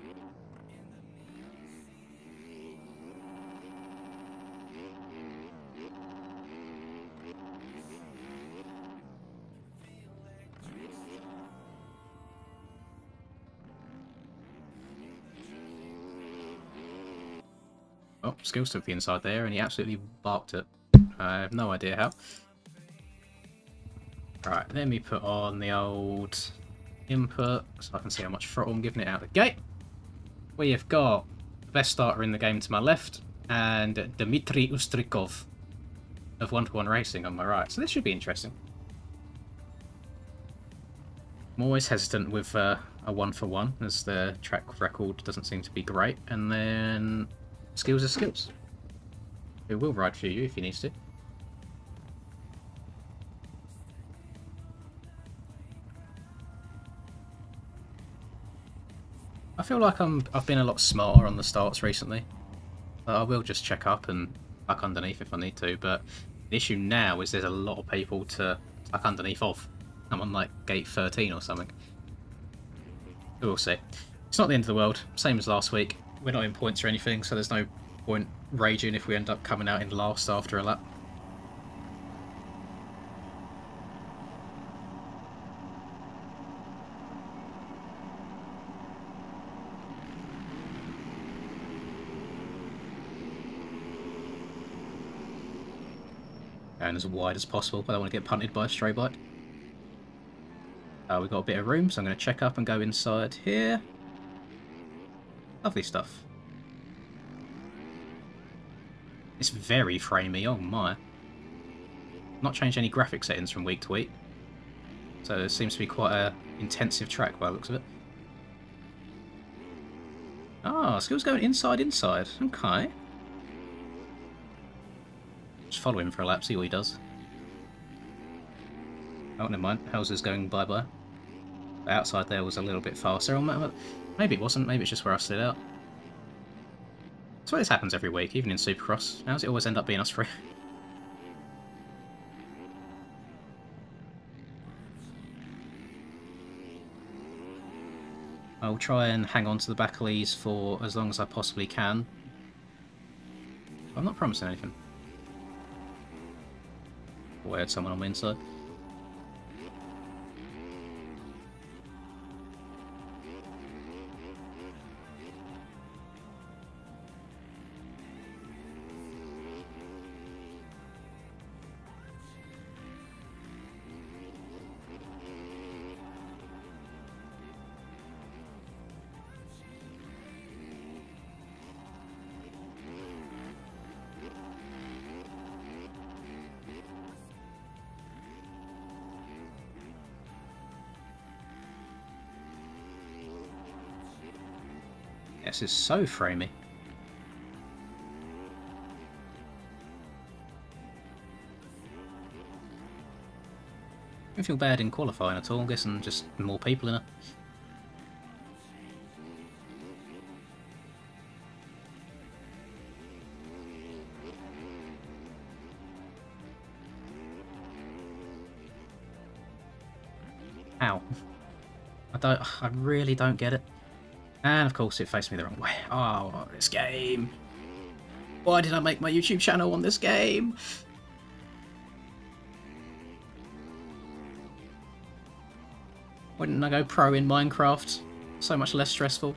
Oh, Skills took the inside there, and he absolutely barked it. I have no idea how. Right, let me put on the old input, so I can see how much throttle I'm giving it out the gate. We have got the best starter in the game to my left, and Dmitry Ustrikov of 1-to-1 Racing on my right. So this should be interesting. I'm always hesitant with a 1-for-1, as the track record doesn't seem to be great, and then skills are skills. It will ride for you if he needs to. I feel like I've been a lot smarter on the starts recently. I will just check up and tuck underneath if I need to, but the issue now is there's a lot of people to tuck underneath of. I'm on like gate 13 or something. We'll see. It's not the end of the world. Same as last week. We're not in points or anything, so there's no point raging if we end up coming out in last after a lap. Going as wide as possible, but I don't want to get punted by a stray bike. We've got a bit of room, so I'm going to check up and go inside here. Lovely stuff. It's very framey, oh my. Not changed any graphic settings from week to week. So it seems to be quite a intensive track by the looks of it. Ah, skills going inside. Okay. Just follow him for a lap, see what he does. Oh, never mind. Houser's going bye-bye. The outside there was a little bit faster. Maybe it wasn't. Maybe it's just where I slid out. That's why this happens every week, even in Supercross. How does it always end up being us three? I'll try and hang on to the back of these for as long as I possibly can. I'm not promising anything. Oh, I had someone on my inside. This is so framey. I don't feel bad in qualifying at all. I'm guessing just more people in it. Ow. I really don't get it. And of course it faced me the wrong way. Oh, this game. Why did I make my YouTube channel on this game? Why didn't I go pro in Minecraft? So much less stressful.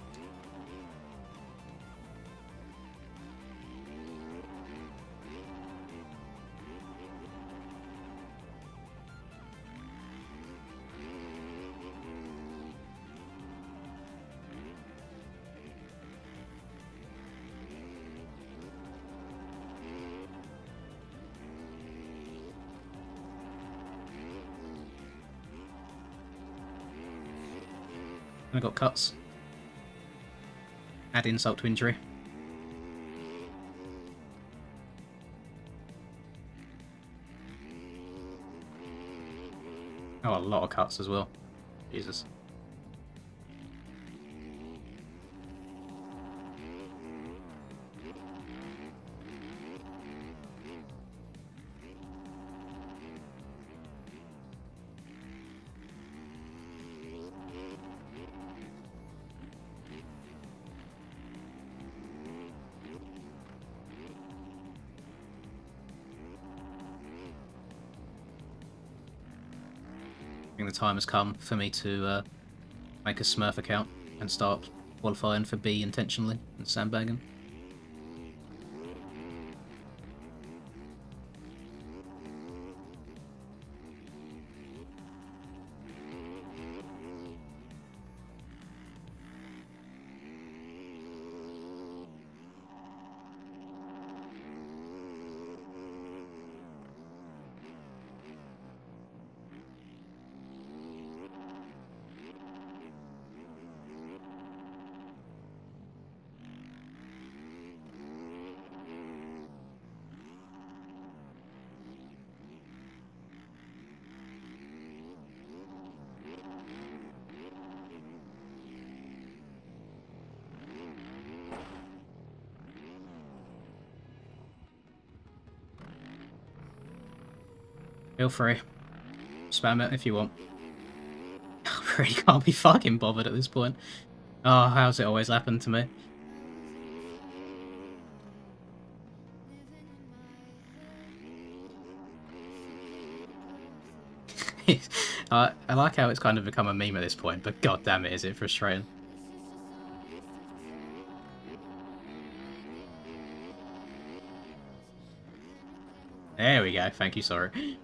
I got cuts. Add insult to injury. Oh, a lot of cuts as well. Jesus. I think the time has come for me to make a Smurf account and start qualifying for B intentionally and sandbagging. Feel free. Spam it if you want. I really can't be fucking bothered at this point. Oh, how's it always happened to me? I like how it's kind of become a meme at this point, but god damn it, is it frustrating. There we go, thank you, sorry.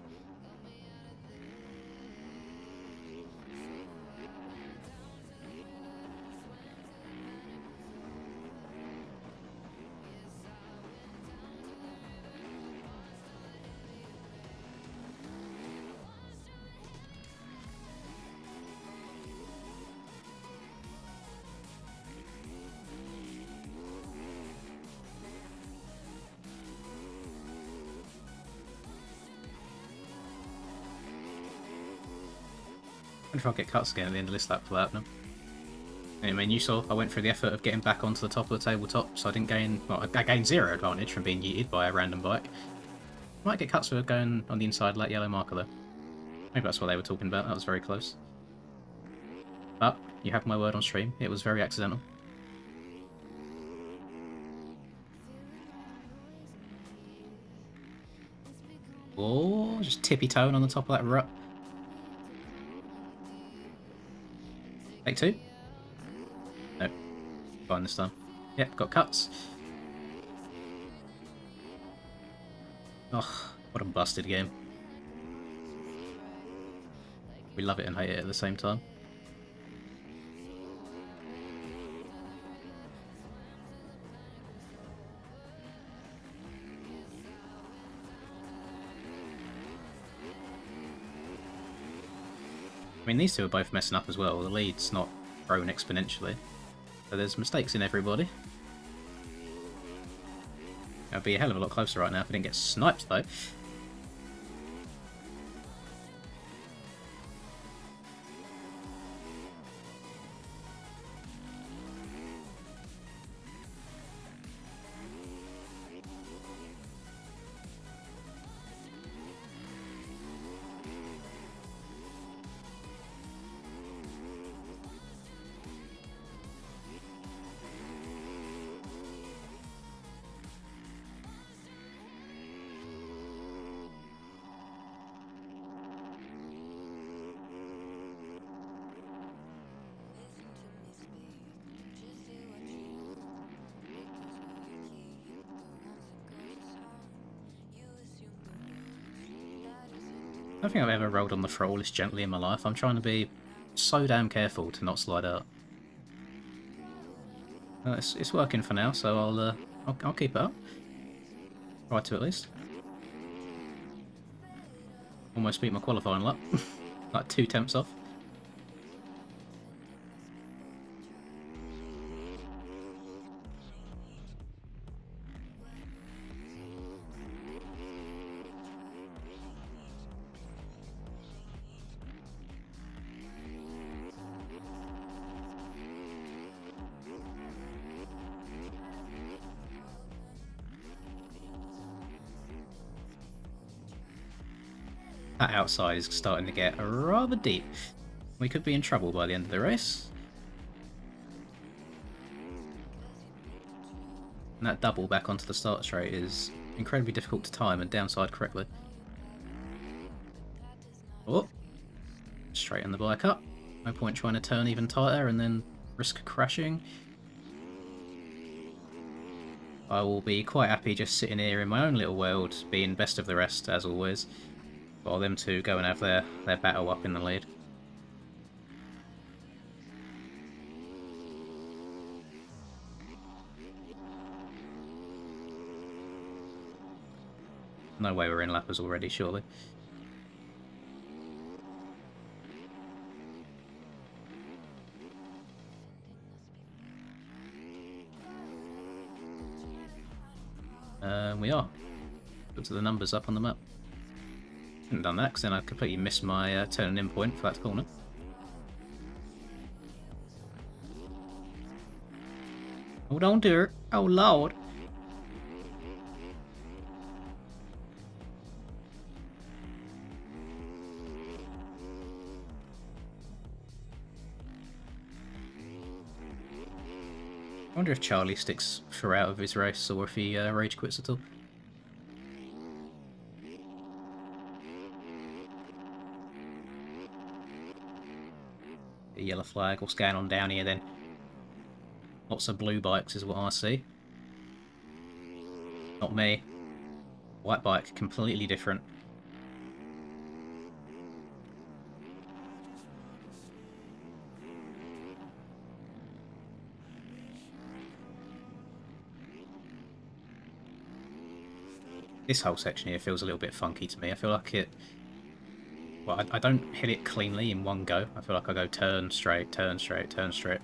I wonder if I'll get cuts again at the end of this lap for that happening. I mean, you saw I went through the effort of getting back onto the top of the tabletop, so I didn't gain... Well, I gained 0 advantage from being yeeted by a random bike. Might get cuts for going on the inside of that yellow marker, though. Maybe that's what they were talking about. That was very close. But, you have my word on stream. It was very accidental. Oh, just tippy-toeing on the top of that rut. Take 2? No. Fine this time. Yep, got cuts. Oh, what a busted game. We love it and hate it at the same time. I mean, these two are both messing up as well. The lead's not grown exponentially. So there's mistakes in everybody. It'd be a hell of a lot closer right now if I didn't get sniped, though. I don't think I've ever rolled on the throttle this gently in my life. I'm trying to be so damn careful to not slide out. It's working for now, so I'll keep it up. Try to at least. Almost beat my qualifying lap. Like 2 temps off. That outside is starting to get rather deep. We could be in trouble by the end of the race. And that double back onto the start straight is incredibly difficult to time and downside correctly. Oh, straighten the bike up. No point trying to turn even tighter and then risk crashing. I will be quite happy just sitting here in my own little world, being best of the rest as always. While them two go and have their battle up in the lead. No way we're in lappers already, surely. We are. Look to the numbers up on the map. Shouldn't have done that because then I completely missed my turning in point for that corner. Hold on, dear. Oh, Lord. I wonder if Charlie sticks throughout of his race or if he rage quits at all. The yellow flag. What's going on down here then? Lots of blue bikes is what I see. Not me. White bike, completely different. This whole section here feels a little bit funky to me. I feel like it... Well, I don't hit it cleanly in one go. I feel like I go turn straight, turn straight, turn straight.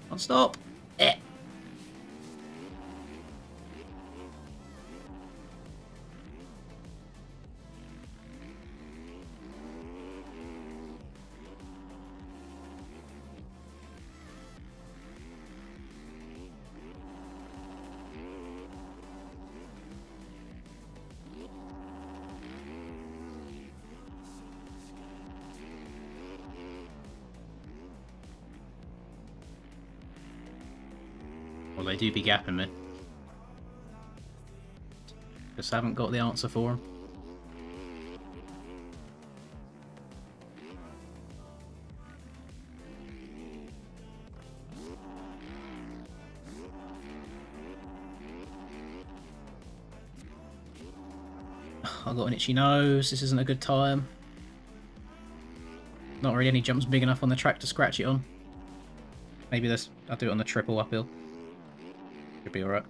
Don't stop! Eh. Well, they do be gapping me. Just haven't got the answer for them. I've got an itchy nose, this isn't a good time. Not really any jumps big enough on the track to scratch it on. Maybe this, I'll do it on the triple uphill. Should be alright.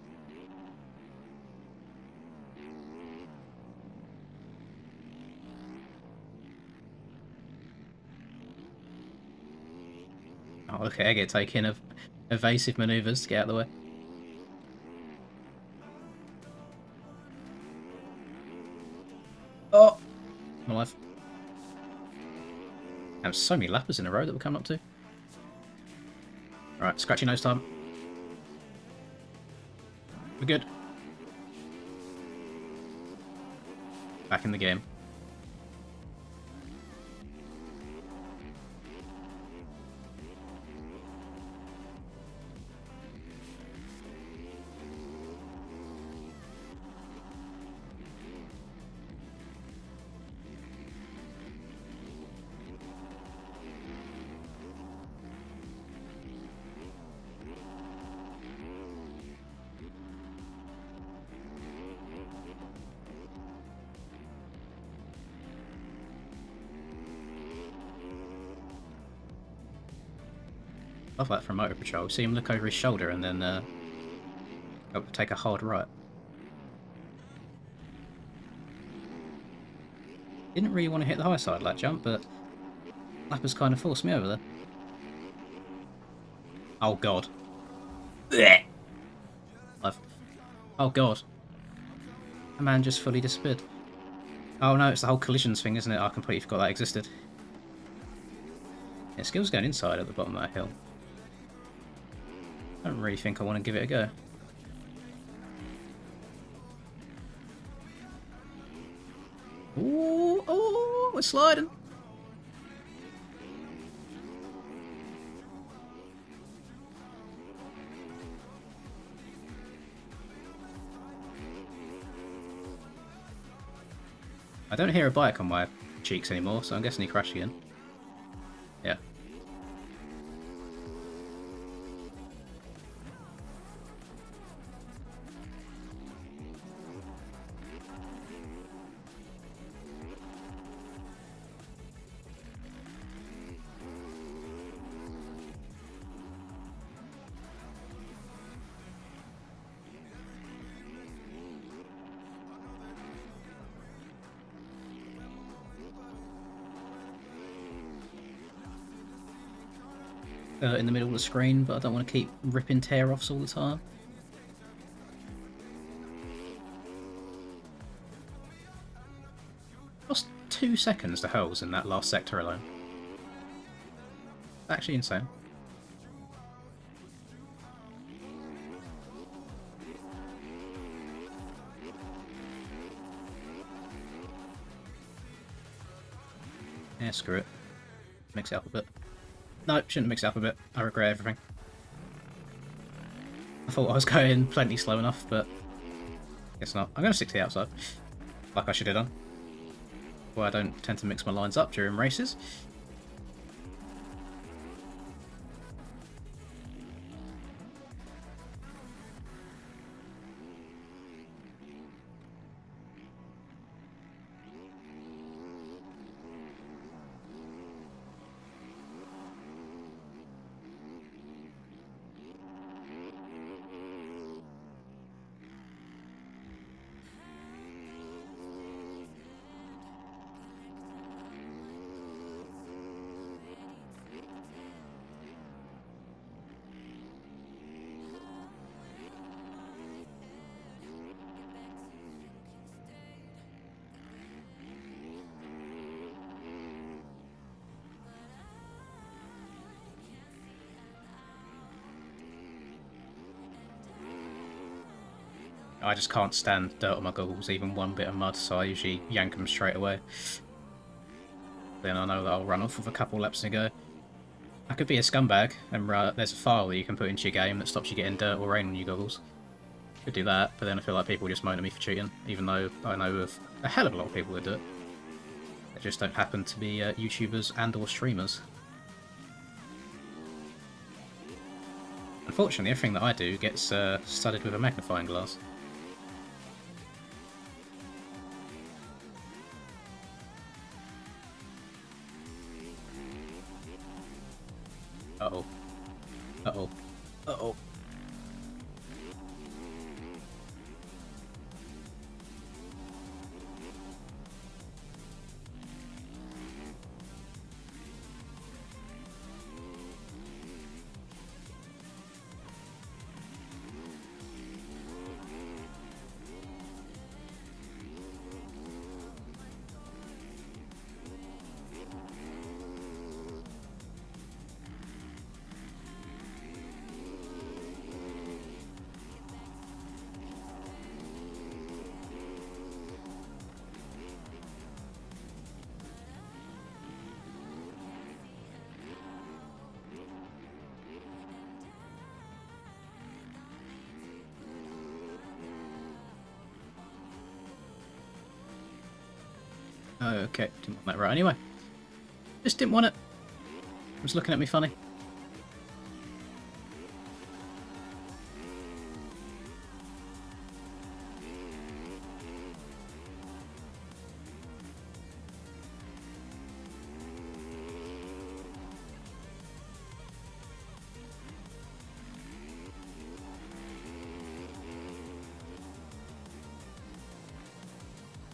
Oh, okay, I get taken of evasive manoeuvres to get out of the way. Oh! I'm alive. There's so many lappers in a row that we're coming up to. Alright, scratchy nose time. We're good. Back in the game. Love that from Motor Patrol. See him look over his shoulder and then take a hard right. Didn't really want to hit the high side of that jump, but Lapper's kind of forced me over there. Oh god. Oh god. A man just fully disappeared. Oh no, it's the whole collisions thing, isn't it? I completely forgot that existed. Yeah, skill's going inside at the bottom of that hill. I don't really think I want to give it a go. Ooh, oh, we're sliding. I don't hear a bike on my cheeks anymore, so I'm guessing he crashed again. Yeah. In the middle of the screen, but I don't want to keep ripping tear-offs all the time. Lost 2 seconds to Hells in that last sector alone. Actually insane. Yeah, screw it. Mix it up a bit. No, shouldn't mix it up a bit. I regret everything. I thought I was going plenty slow enough, but guess not. I'm going to stick to the outside, like I should have done. Well, I don't tend to mix my lines up during races. I just can't stand dirt on my goggles, even one bit of mud, so I usually yank them straight away. Then I know that I'll run off with a couple laps to go. I could be a scumbag, and there's a file that you can put into your game that stops you getting dirt or rain on your goggles. Could do that, but then I feel like people just moan at me for cheating, even though I know of a hell of a lot of people that do it. They just don't happen to be YouTubers and or streamers. Unfortunately, everything that I do gets studied with a magnifying glass. Uh-oh. Uh-oh. Uh-oh. Okay, didn't want that right anyway. Just didn't want it. It was looking at me funny.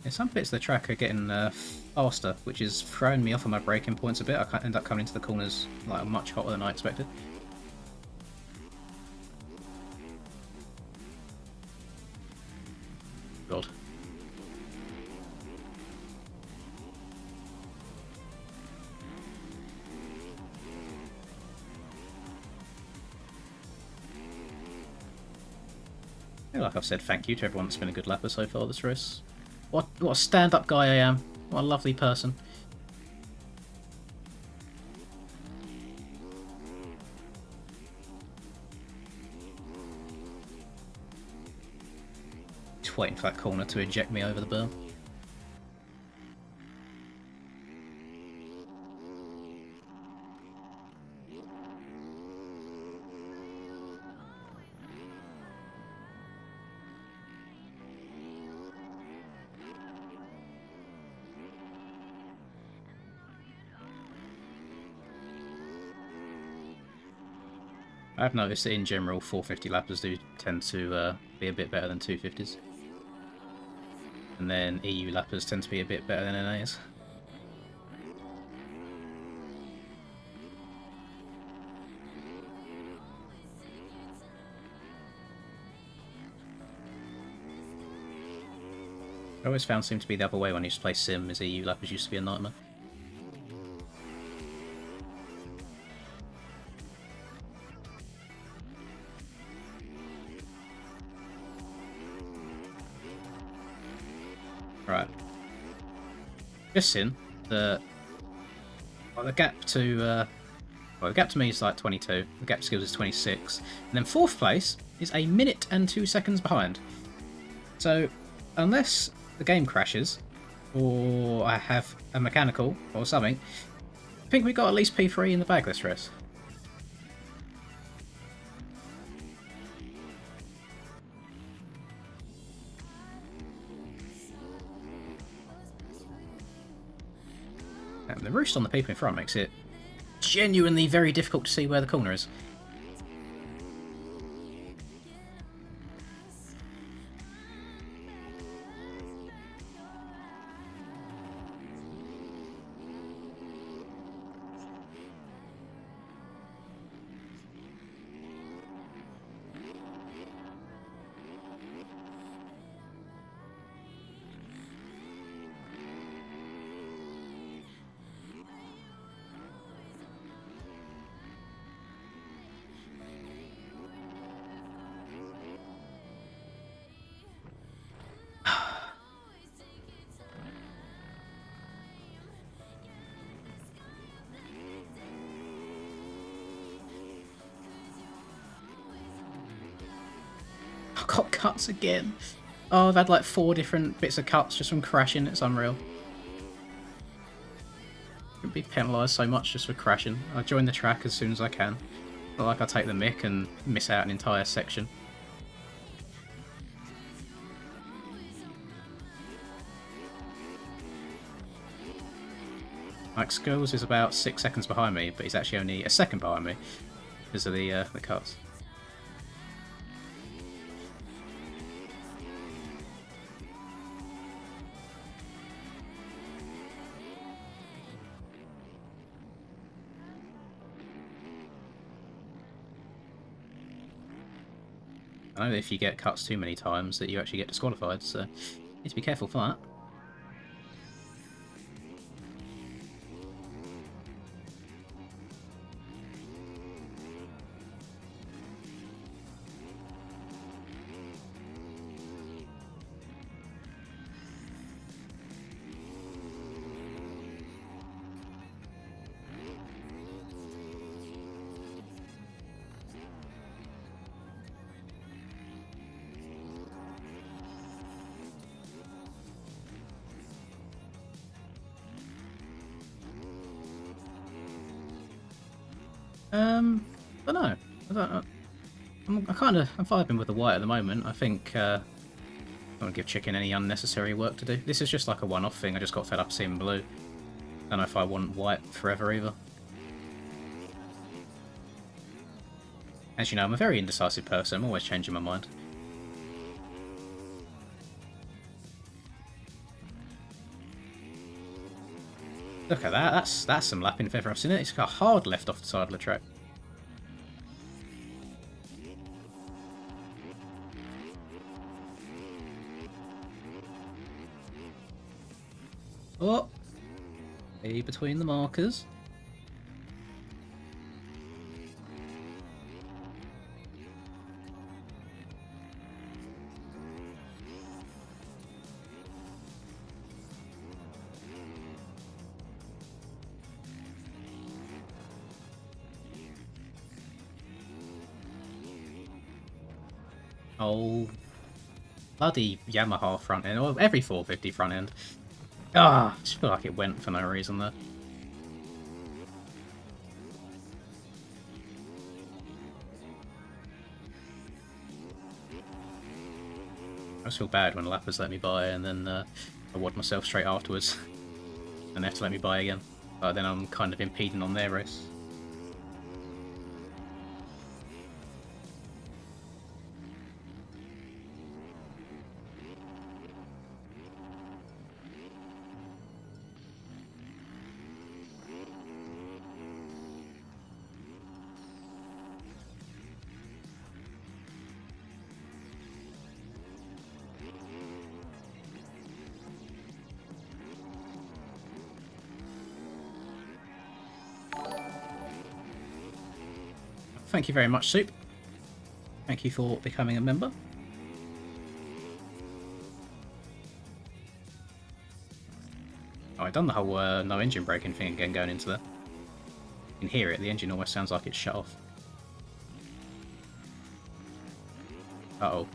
Yeah, some bits of the track are getting faster, which is throwing me off on my braking points a bit. I can't end up coming into the corners like much hotter than I expected. God. I feel like I've said thank you to everyone that's been a good lapper so far this race. What a stand-up guy I am. What a lovely person. Just waiting for that corner to eject me over the berm. I've noticed that in general 450 lappers do tend to be a bit better than 250s. And then EU lappers tend to be a bit better than NAs. I always found seemed to be the other way when I used to play Sim, as EU lappers used to be a nightmare. Right. Guessing that Well, the gap to well, the gap to me is like 22. The gap to skills is 26, and then fourth place is a minute and 2 seconds behind. So, unless the game crashes, or I have a mechanical or something, I think we got at least P3 in the bag this race. And the roost on the people in front makes it genuinely very difficult to see where the corner is. I got cuts again. Oh, I've had like 4 different bits of cuts just from crashing. It's unreal. Shouldn't be penalised so much just for crashing. I join the track as soon as I can. Not like I take the mick and miss out an entire section. Like Skills is about 6 seconds behind me, but he's actually only a second behind me because of the cuts. I know that if you get cuts too many times that you actually get disqualified, so you need to be careful for that. I don't know. I'm vibing with the white at the moment. I think I don't want to give Chicken any unnecessary work to do. This is just like a one-off thing. I just got fed up seeing blue. I don't know if I want white forever either. As you know, I'm a very indecisive person. I'm always changing my mind. Look at that. That's some lapping if ever I've seen it. It's got a hard left off the side of the track. Oh, A between the markers. Oh, bloody Yamaha front end, or every 450 front end. Ah, I just feel like it went for no reason there. I just feel bad when lappers let me by and then I wad myself straight afterwards and they have to let me by again. But then I'm kind of impeding on their race. Thank you very much, Soup. Thank you for becoming a member. Oh, I've done the whole no engine braking thing again going into there. You can hear it, the engine almost sounds like it's shut off. Uh-oh.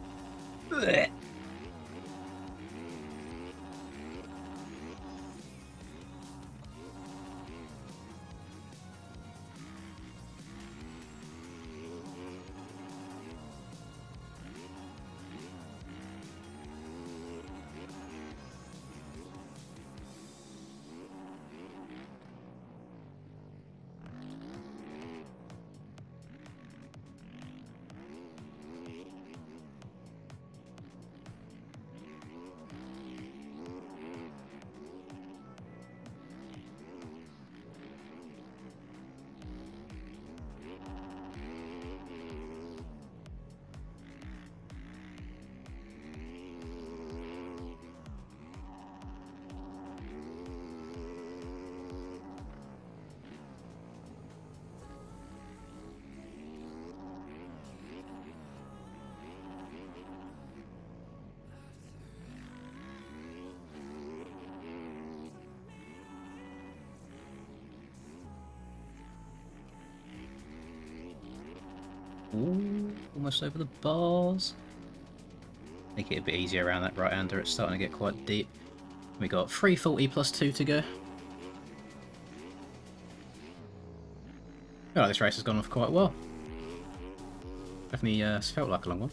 Ooh, almost over the bars. Make it a bit easier around that right-hander, it's starting to get quite deep. We got 340 plus 2 to go. Oh, this race has gone off quite well. Definitely felt like a long one.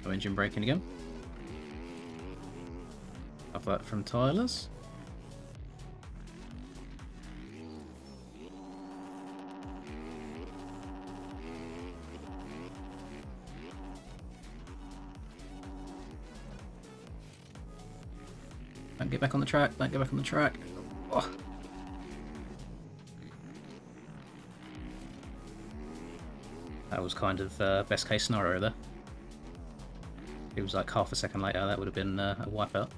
No engine braking again. Love that from Tyler's. Don't get back on the track, don't get back on the track. Oh. That was kind of best case scenario there. It was like half a second later, that would have been a wipeout.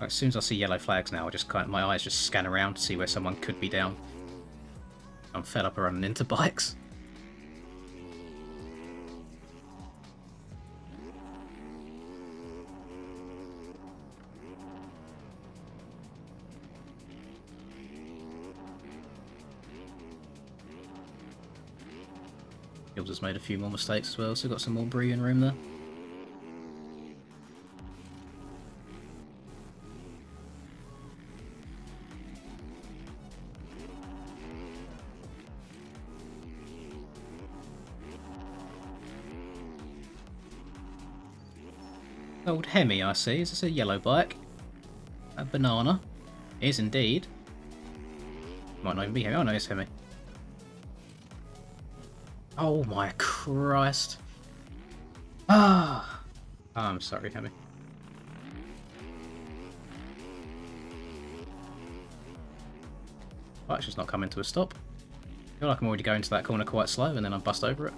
As soon as I see yellow flags now, my eyes just scan around to see where someone could be down. I'm fed up of running into bikes. Gibbs has made a few more mistakes as well, so we've got some more breathing room there. Old Hemi, I see. Is this a yellow bike? A banana. It is indeed. Might not even be Hemi. Oh no, it's Hemi. Oh my Christ. Ah! Oh, I'm sorry, Hemi. Bike's just not coming to a stop. I feel like I'm already going to that corner quite slow and then I bust over it.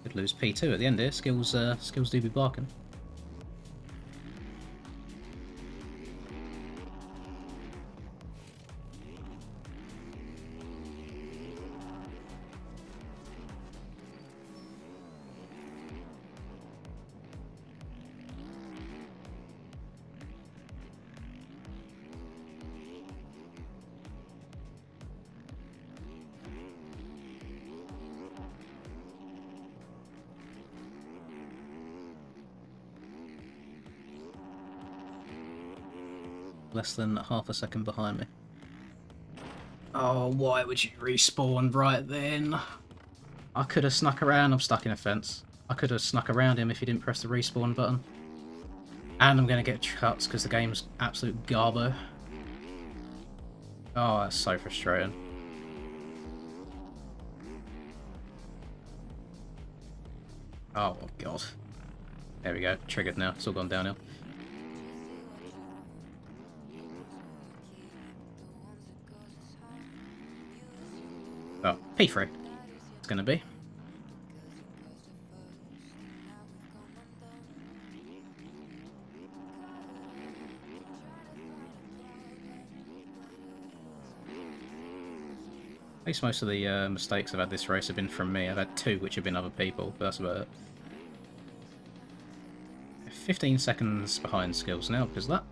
Could lose P2 at the end here. Skills do be barking. Less than half a second behind me. Oh, why would you respawn right then? I could have snuck around. I'm stuck in a fence. I could have snuck around him if he didn't press the respawn button. And I'm going to get cuts because the game's absolute garbo. Oh, that's so frustrating. Oh, God. There we go. Triggered now. It's all gone downhill. Oh, P3. It's going to be. At least most of the mistakes I've had this race have been from me. I've had 2 which have been other people, but that's about it. 15 seconds behind skills now because of that.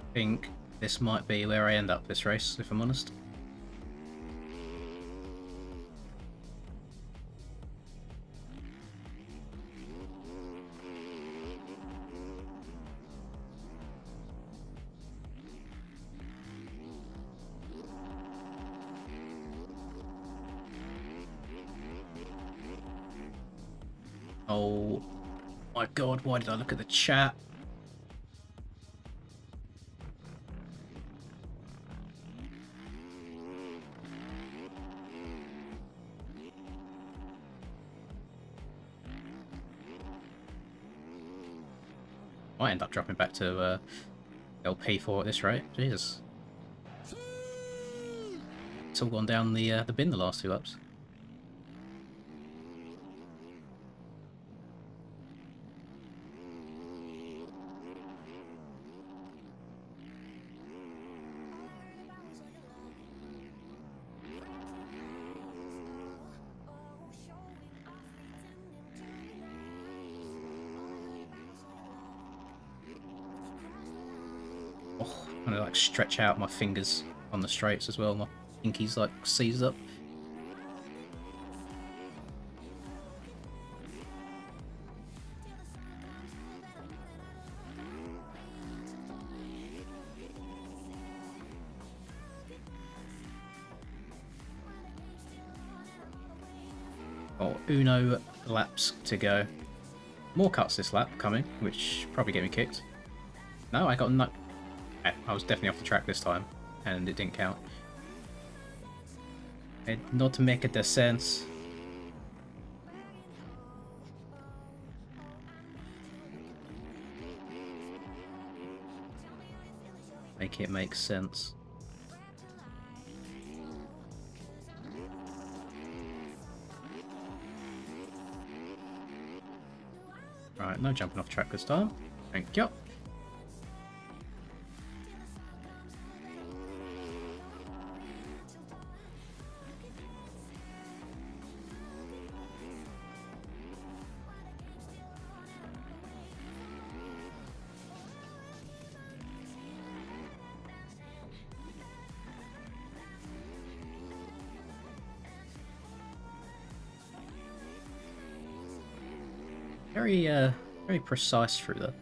I think this might be where I end up this race, if I'm honest. Oh my god, why did I look at the chat? Might end up dropping back to LP4 at this rate. Jesus. It's all gone down the bin the last 2 laps. Oh, I'm gonna like stretch out my fingers on the straights as well. My pinky's like seized up. Oh, uno laps to go. More cuts this lap coming, which probably get me kicked. No, I got no. I was definitely off the track this time, and it didn't count. It not make the sense. Make it make sense. Right, no jumping off track this time. Thank you. Very precise through that.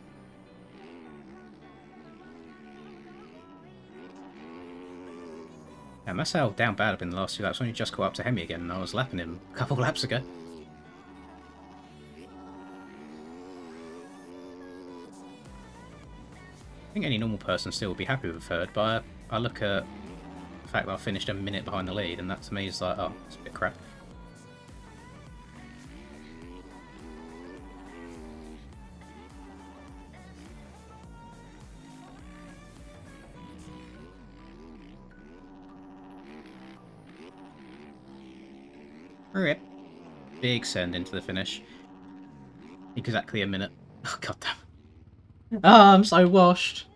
And that's how down bad I've been the last 2 laps. I only just caught up to Hemi again, and I was lapping him a couple of laps ago. I think any normal person still would be happy with a third, but I look at the fact that I finished a minute behind the lead, and that to me is like, oh, it's a bit crap. Rip. Big send into the finish. Exactly a minute. Oh, god damn. Oh, I'm so washed.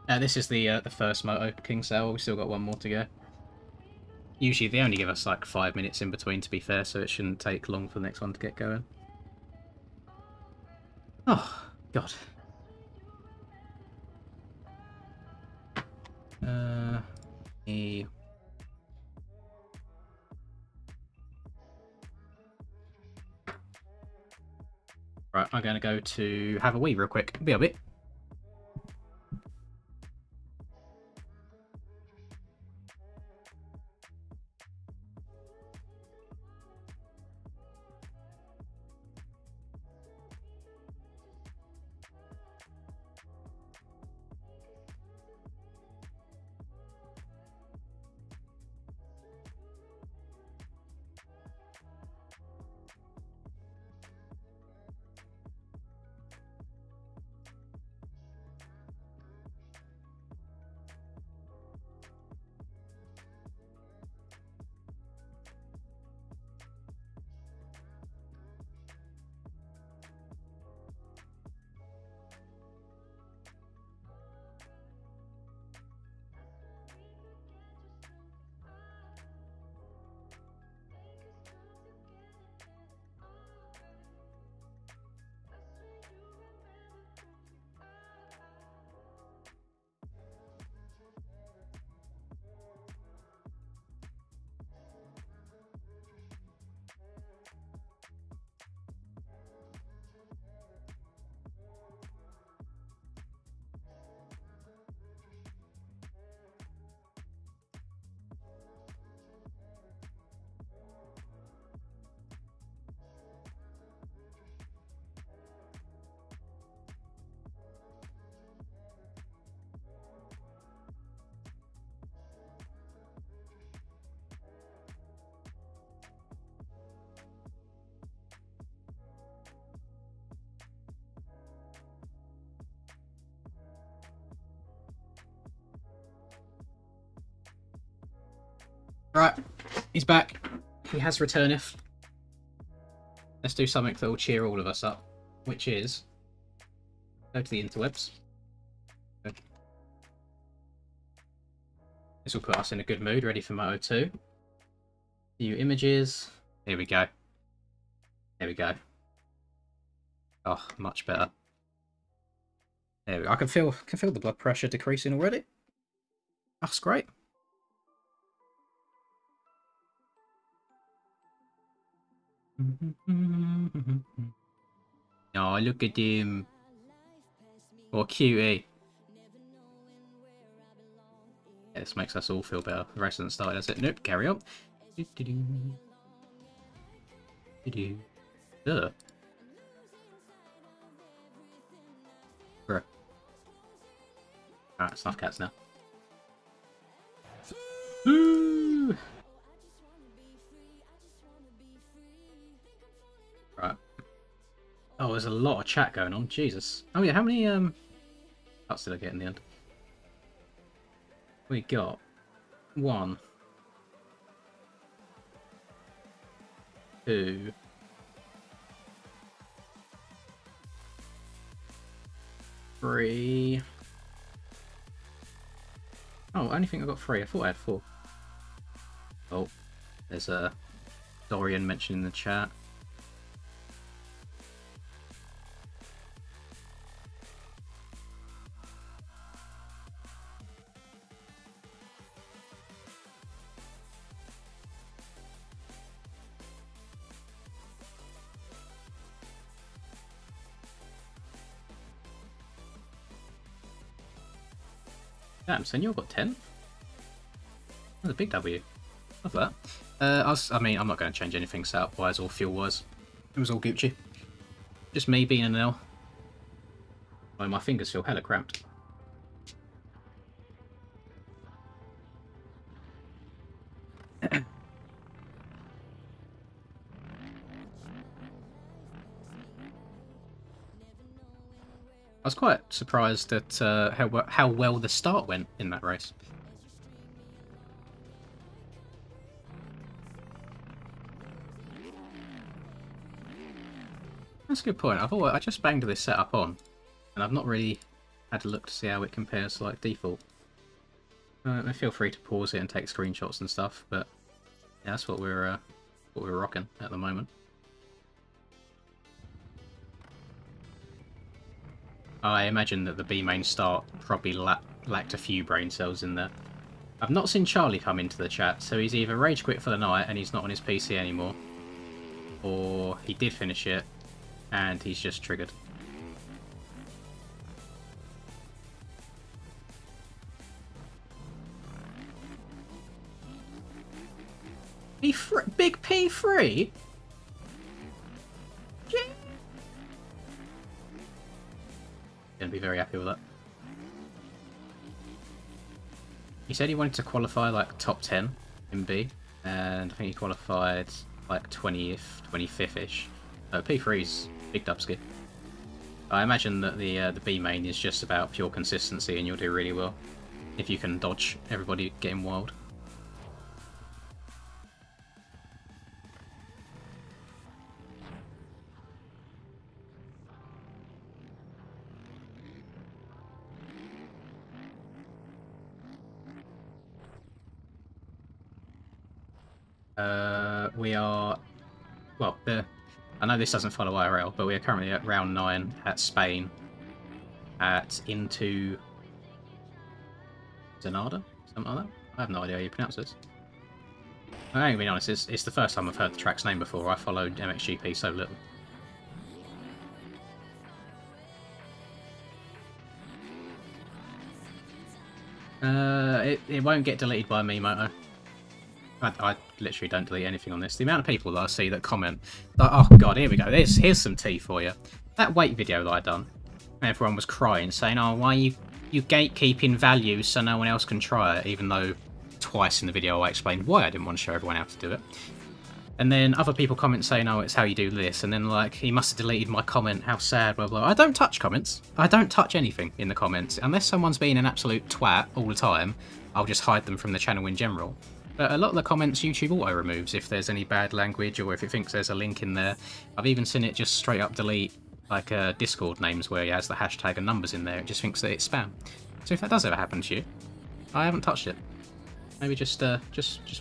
This is the first moto King Sour. We've still got one more to go. Usually they only give us like 5 minutes in between, to be fair, so it shouldn't take long for the next one to get going. Oh, God. Right, I'm going to go to have a wee real quick. Be a bit. Right, he's back. He has returneth. Let's do something that will cheer all of us up, which is go to the interwebs. This will put us in a good mood, ready for Moto 2. View images. Here we go. There we go. Oh, much better. There we go. I can feel the blood pressure decreasing already. That's great. Oh, look at him. Or cutie. Yeah, this makes us all feel better. The rest hasn't started, does it? Nope, carry on. Ugh. Bruh. Alright, snuff cats now. Woo! Right. Oh, there's a lot of chat going on. Jesus. Oh yeah, how many cuts did I get in the end? We got 1, 2, 3. Oh, I only think I got 3. I thought I had 4. Oh, there's a Dorian mentioned in the chat. Damn, Senor got 10th? That's a big W. Love that. I mean, I'm not going to change anything setup-wise or fuel-wise. It was all Gucci. Just me being an L. Oh, my fingers feel hella cramped. I was quite surprised at how well the start went in that race. That's a good point. I just banged this setup on, and I've not really had a look to see how it compares to like default. Feel free to pause it and take screenshots and stuff, but yeah, that's what we're rocking at the moment. I imagine that the B main start probably lacked a few brain cells in there. I've not seen Charlie come into the chat, so he's either rage quit for the night and he's not on his PC anymore, or he did finish it and he's just triggered. Big P3? Yeah. Gonna be very happy with that. He said he wanted to qualify like top 10 in B, and I think he qualified like 20th, 25th-ish. So P3's big dub skip. I imagine that the B main is just about pure consistency, and you'll do really well if you can dodge everybody getting wild. We are, well, I know this doesn't follow IRL, but we are currently at round 9 at Spain at Intu Xanadu, something like that. I have no idea how you pronounce this. I ain't gonna be honest, it's the first time I've heard the track's name before. I followed Mxgp so little. It won't get deleted by me, Moto. I literally don't delete anything on this. The amount of people that I see that comment, like, oh god, here we go, here's some tea for you. That weight video that I done, everyone was crying, saying, oh, why you gatekeeping values so no one else can try it, even though twice in the video I explained why I didn't want to show everyone how to do it. And then other people comment saying, oh, it's how you do this, and then like, he must have deleted my comment, how sad, blah blah. I don't touch comments. I don't touch anything in the comments. Unless someone's being an absolute twat all the time, I'll just hide them from the channel in general. But a lot of the comments YouTube auto-removes if there's any bad language or if it thinks there's a link in there. I've even seen it just straight up delete like Discord names where he has the hashtag and numbers in there. It just thinks that it's spam. So if that does ever happen to you, I haven't touched it. Maybe just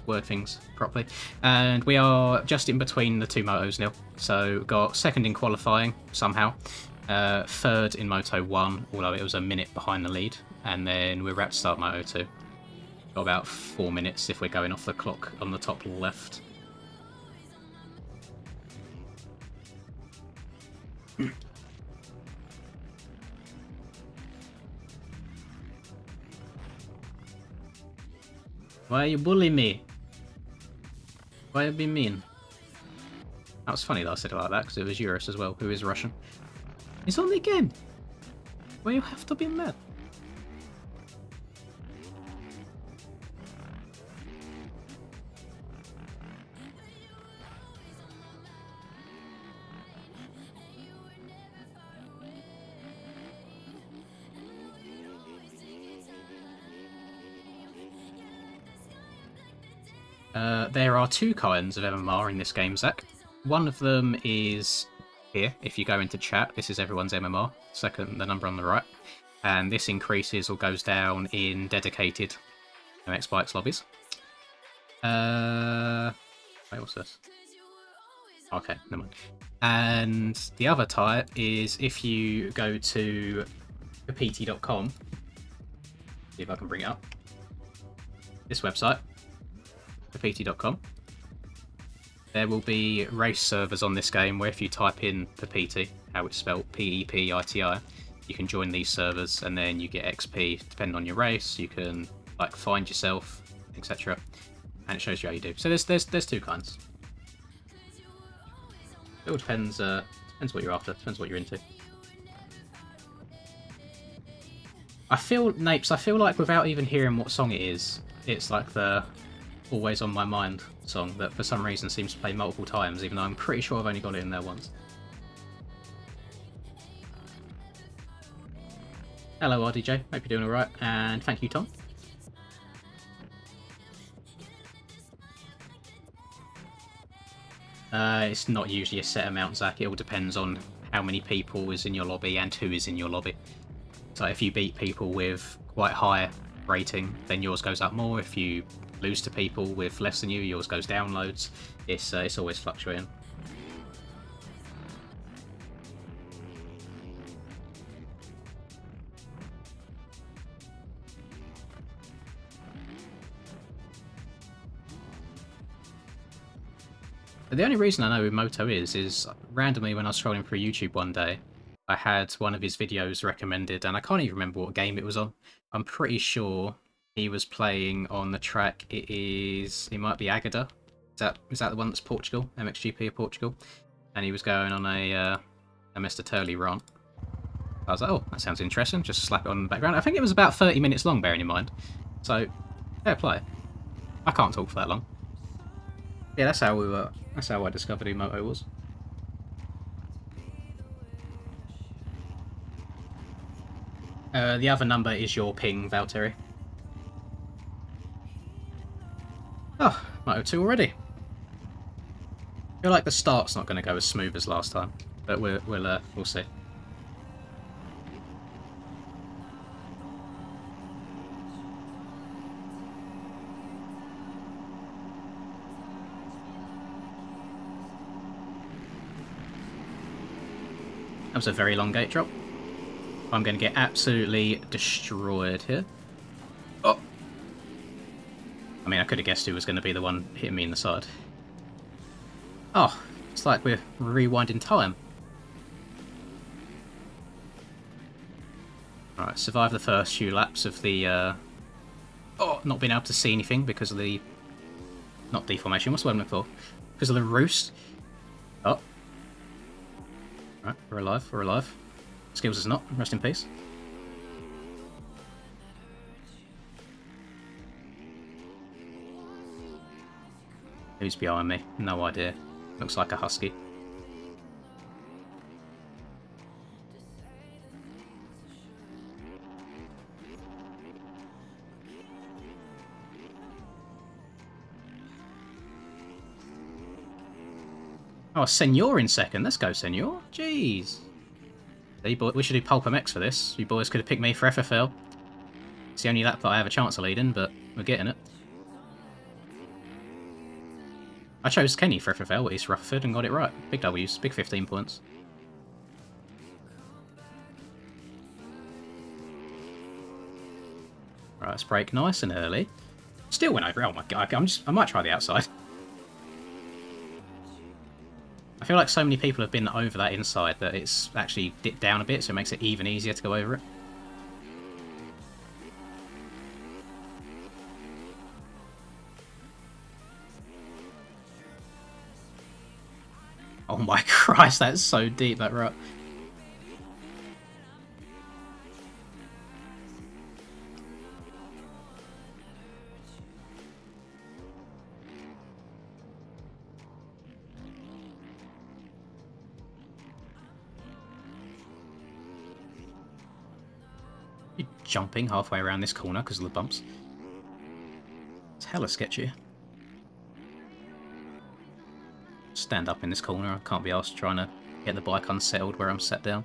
word things properly. And we are just in between the two motos nil. So got second in qualifying somehow. Third in Moto 1, although it was a minute behind the lead. And then we're about to start Moto 2. Got about 4 minutes if we're going off the clock on the top left. Why are you bullying me? Why are you being mean? That was funny that I said it like that, because it was Eurus as well, who is Russian. It's only a game. Why you have to be mad? There are two kinds of MMR in this game, Zach. One of them is here. If you go into chat, this is everyone's MMR. Second, the number on the right. And this increases or goes down in dedicated MX Bikes lobbies. Wait, what's this? Okay, never mind. And the other type is if you go to pt.com, see if I can bring it up. This website. pt.com. There will be race servers on this game where if you type in Pepiti, how it's spelled P-E-P-I-T-I, you can join these servers and then you get XP depending on your race. You can like find yourself, etc. And it shows you how you do. So there's two kinds. It all depends depends what you're after, depends what you're into. I feel like without even hearing what song it is, it's like the Always On My Mind song that for some reason seems to play multiple times, even though I'm pretty sure I've only got it in there once. Hello RDJ, hope you're doing alright, and thank you Tom. It's not usually a set amount, Zach, it all depends on how many people is in your lobby and who is in your lobby. So if you beat people with quite high rating, then yours goes up more. If you lose to people with less than you, yours goes down loads. It's always fluctuating. But the only reason I know who Moto is randomly when I was scrolling through YouTube one day, I had one of his videos recommended, and I can't even remember what game it was on. I'm pretty sure he was playing on the track. It might be Agada. Is that the one that's Portugal? Mxgp of Portugal? And he was going on a Mr. Turley run. I was like, oh, that sounds interesting. Just slap it on the background. I think it was about 30 minutes long, bearing in mind. So, fair play. I can't talk for that long. Yeah, that's how I discovered who Moto was. The other number is your ping, Valtteri. Oh, Moto 2 already. I feel like the start's not going to go as smooth as last time, but we'll see. That was a very long gate drop. I'm going to get absolutely destroyed here. Oh! I mean, I could have guessed who was going to be the one hitting me in the side. Oh, it's like we're rewinding time. Alright, survive the first few laps of the... not being able to see anything because of the... Not deformation, what's the word I'm looking for? Because of the roost. Oh. Right, we're alive, we're alive. Skills is not, rest in peace. Who's behind me? No idea. Looks like a husky. Oh, Senor in second. Let's go, Senor. Jeez. We should do Pulp MX for this. You boys could have picked me for FFL. It's the only lap that I have a chance of leading, but we're getting it. I chose Kenny for FFL at East Rutherford and got it right. Big W's, big 15 points. Right, let's brake nice and early. Still went over. Oh my god, I might try the outside. I feel like so many people have been over that inside that it's actually dipped down a bit, so it makes it even easier to go over it. Oh my Christ, that's so deep, that rut. You're jumping halfway around this corner because of the bumps. It's hella sketchy. Stand up in this corner. I can't be asked trying to get the bike unsettled where I'm sat down.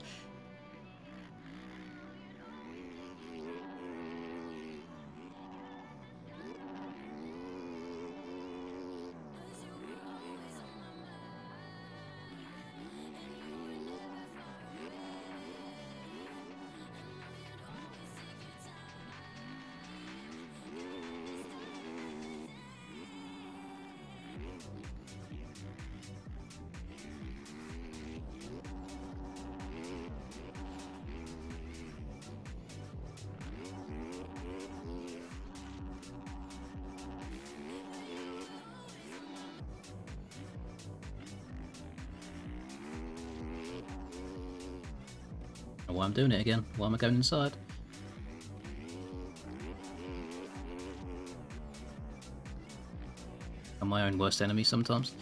Why I'm doing it again? Why am I going inside? I'm my own worst enemy sometimes.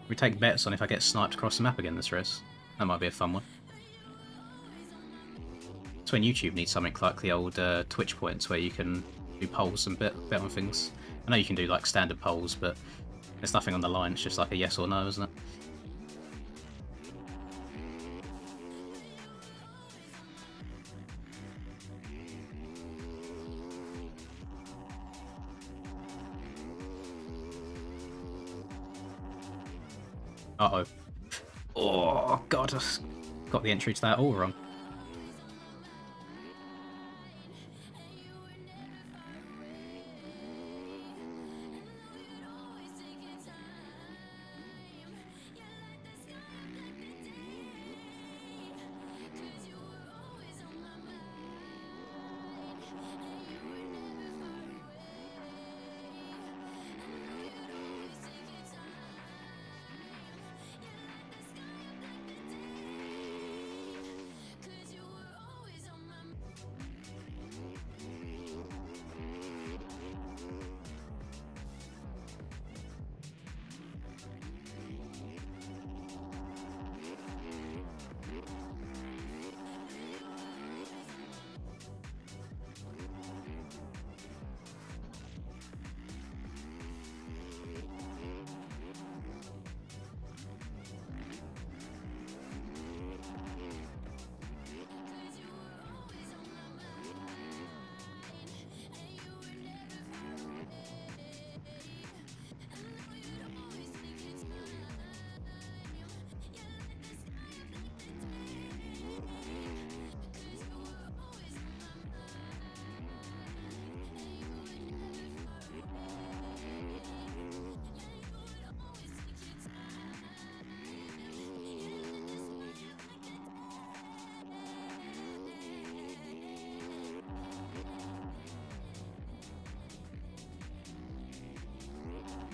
We take bets on if I get sniped across the map again this race. That might be a fun one. It's when YouTube needs something like the old Twitch points where you can do polls and bet on things. I know you can do like standard polls, but there's nothing on the line. It's just like a yes or no, isn't it? Uh-oh. Oh, God. I got the entry to that all wrong.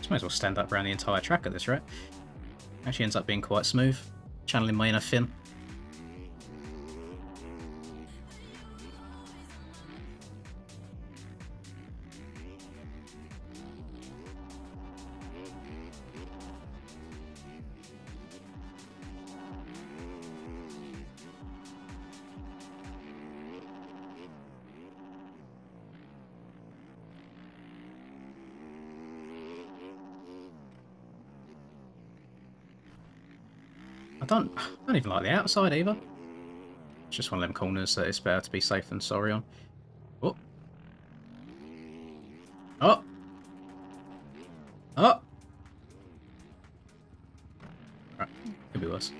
Might as well stand up around the entire track at this rate. Actually ends up being quite smooth. Channeling my inner Finn. I don't even like the outside either. It's just one of them corners that it's better to be safe than sorry on. Oh. Oh. Oh. Right. Could be worse.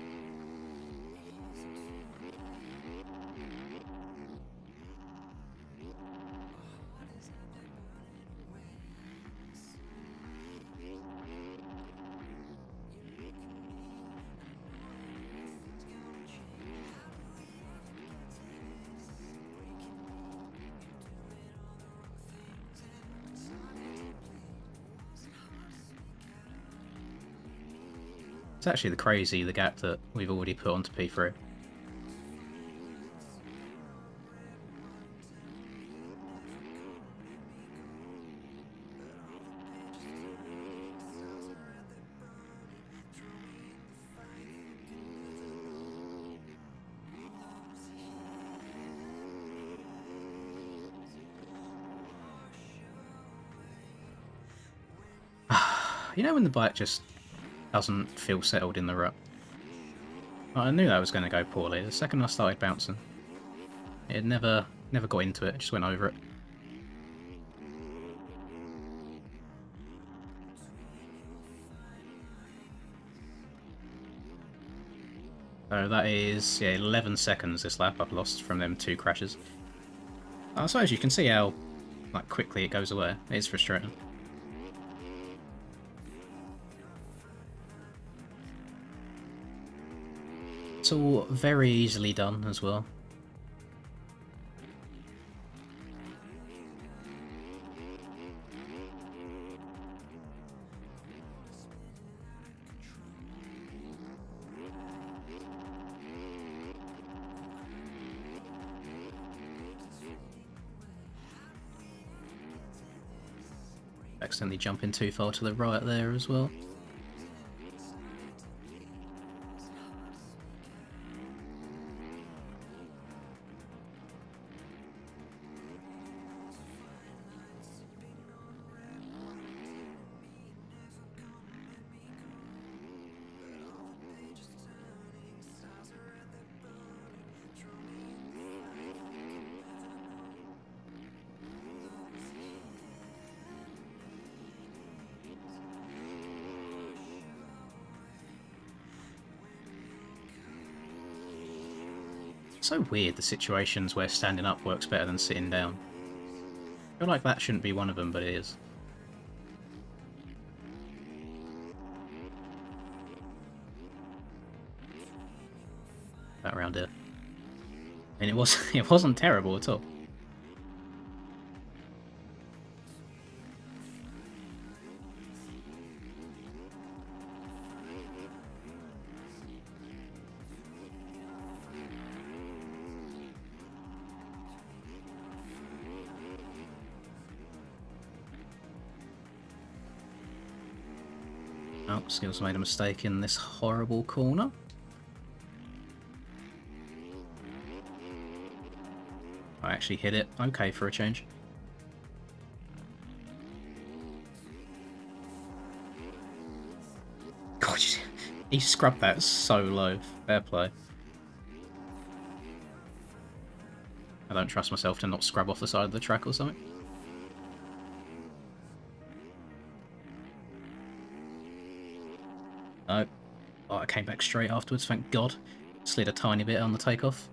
It's actually the gap that we've already put onto P3. You know when the bike just doesn't feel settled in the rut? I knew that was going to go poorly. The second I started bouncing, it never got into it, just went over it. So that is, yeah, 11 seconds this lap I've lost from them 2 crashes. I suppose you can see how quickly it goes away. It is frustrating. It's all very easily done as well. Accidentally jumping too far to the right there as well. so weird, the situations where standing up works better than sitting down. I feel like that shouldn't be one of them, but it is. That around here. I mean, it wasn't terrible at all. Oh, Skills made a mistake in this horrible corner. I actually hit it. Okay, for a change. God, he scrubbed that so low. Fair play. I don't trust myself to not scrub off the side of the track or something. No. Oh, I came back straight afterwards, thank God. Slid a tiny bit on the takeoff.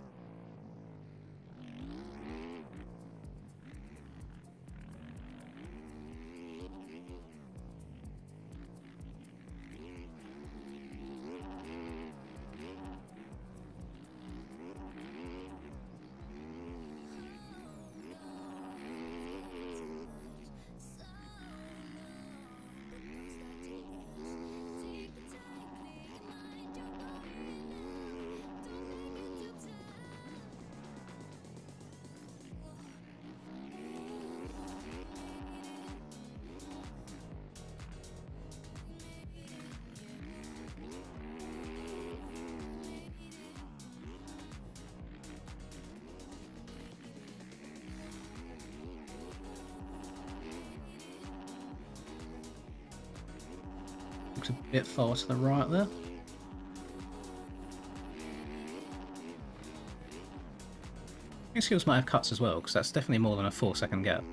Looks a bit far to the right there. I think Skills might have cuts as well, because that's definitely more than a 4-second gap.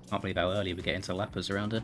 Can't believe how early we get into lappers around here.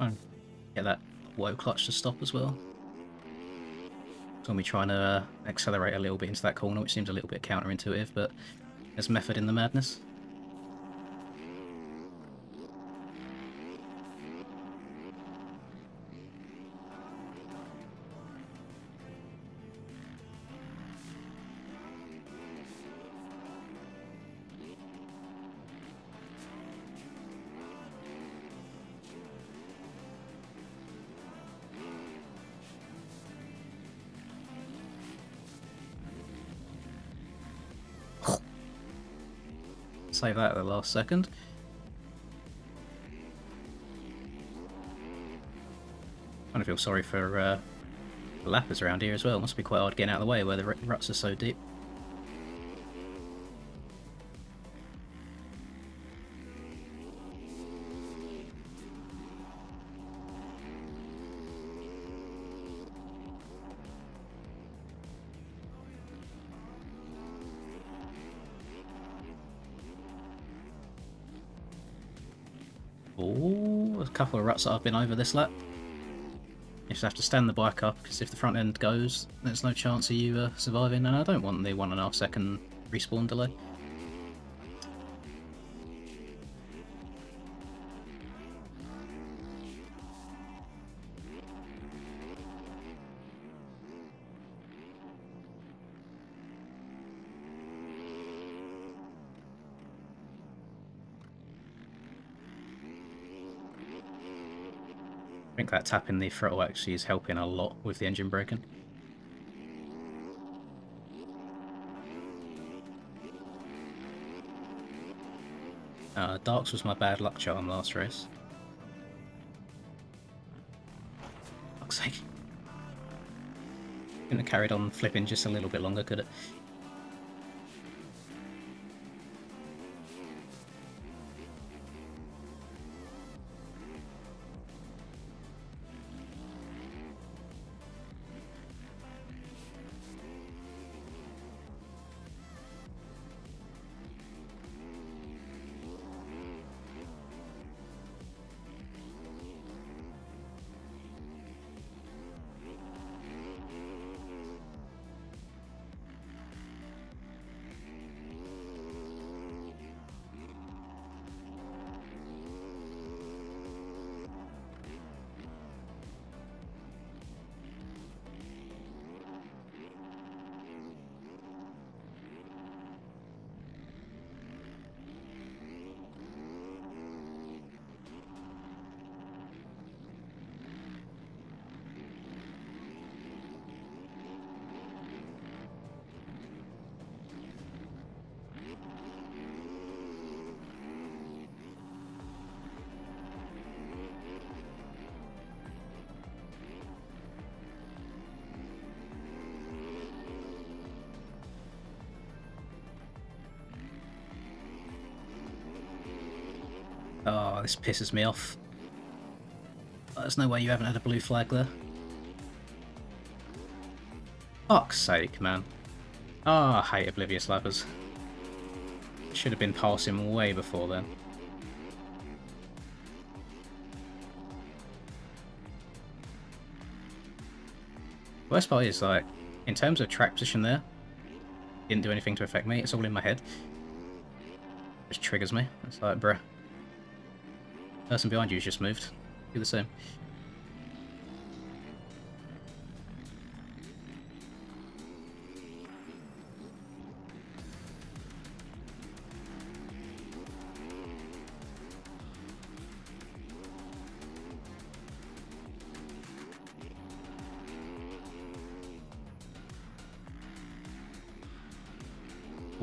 And get that whoa clutch to stop as well. So we're trying to accelerate a little bit into that corner, which seems a little bit counterintuitive, but there's method in the madness. Save that at the last second. Kind of feel sorry for the lappers around here as well. It must be quite hard getting out of the way where the ruts are so deep. Oh, a couple of ruts that I've been over this lap. You just have to stand the bike up, because if the front end goes, there's no chance of you surviving, and I don't want the 1.5 second respawn delay. I think that tapping the throttle actually is helping a lot with the engine braking. Darks was my bad luck charm last race. Fuck's sake. Couldn't have carried on flipping just a little bit longer, could it? Oh, this pisses me off. There's no way you haven't had a blue flag there. Fuck's sake, man. Oh, I hate oblivious lappers. Should have been passing way before then. Worst part is, like, in terms of track position there, didn't do anything to affect me, it's all in my head. Just triggers me. It's like, bruh. Person behind you's just moved. Do the same.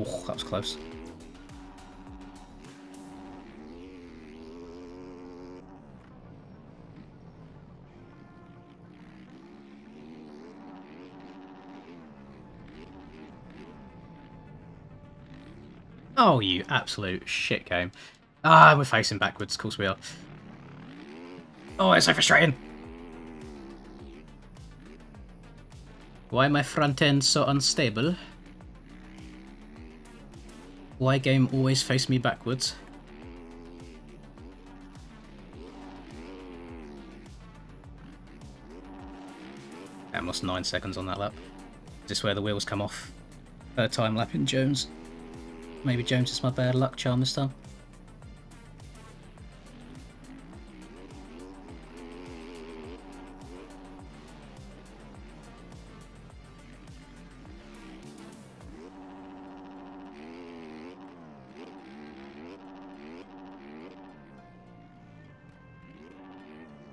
Oh, that was close. Oh, you absolute shit game. Ah, we're facing backwards, of course we are. Oh, it's so frustrating. Why my front end so unstable? Why game always face me backwards? I lost 9 seconds on that lap. Is this where the wheels come off? Third time lapping Jones. Maybe Jones is my bad luck charm this time.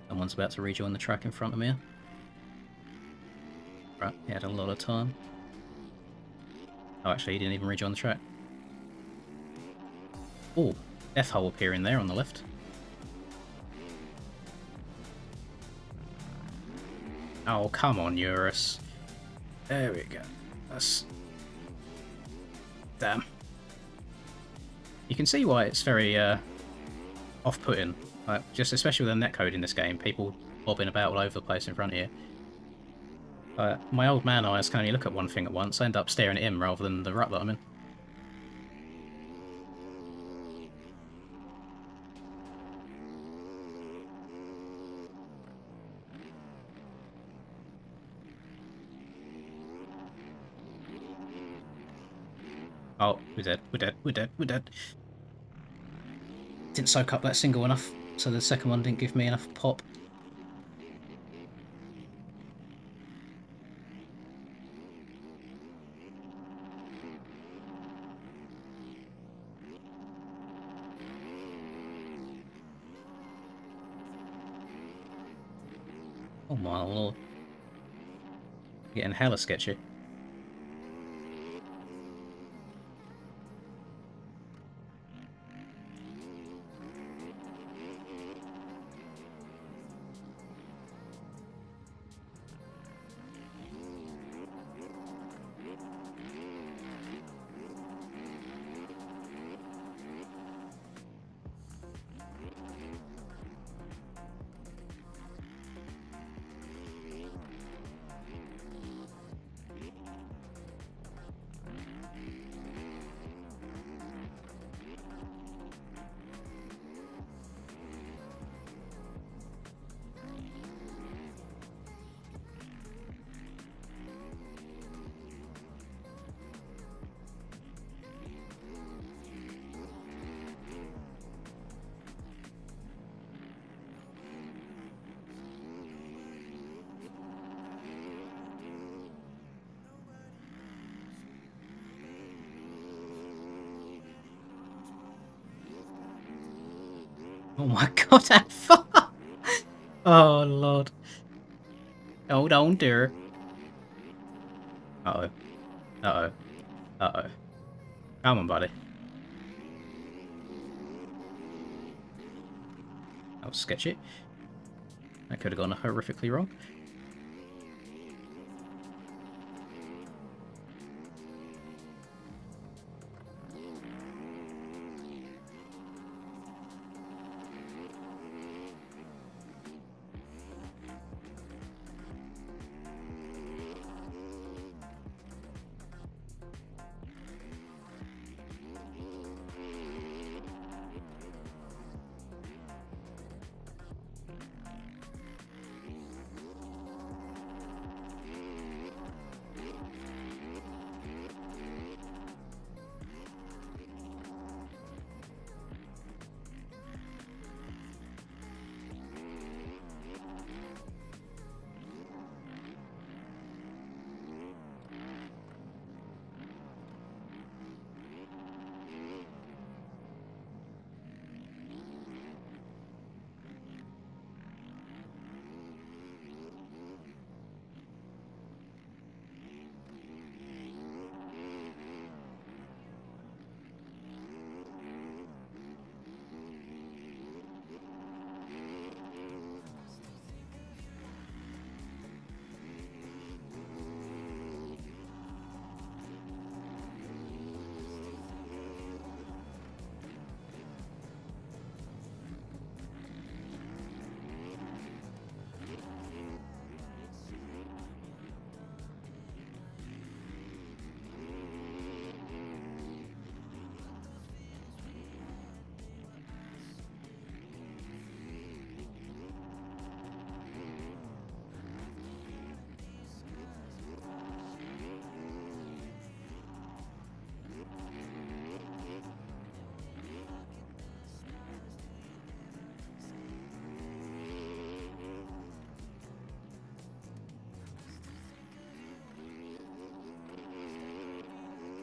Someone's about to rejoin the track in front of me. Right, he had a lot of time. Oh, actually, he didn't even rejoin the track. Oh, death hole appearing there on the left. Oh, come on, Eurus. There we go. That's... Damn. You can see why it's very off-putting. Like, just especially with the netcode in this game, people bobbing about all over the place in front of you. My old man eyes can only look at one thing at once. I end up staring at him rather than the rut that I'm in. Oh, we're dead. We're dead. We're dead. We're dead. Didn't soak up that single enough, so the second one didn't give me enough pop. Oh my lord. Getting hella sketchy. Oh my god, that far! Oh lord. Hold on, dear. Uh-oh. Uh-oh. Uh-oh. Come on, buddy. That was sketchy. That could have gone horrifically wrong.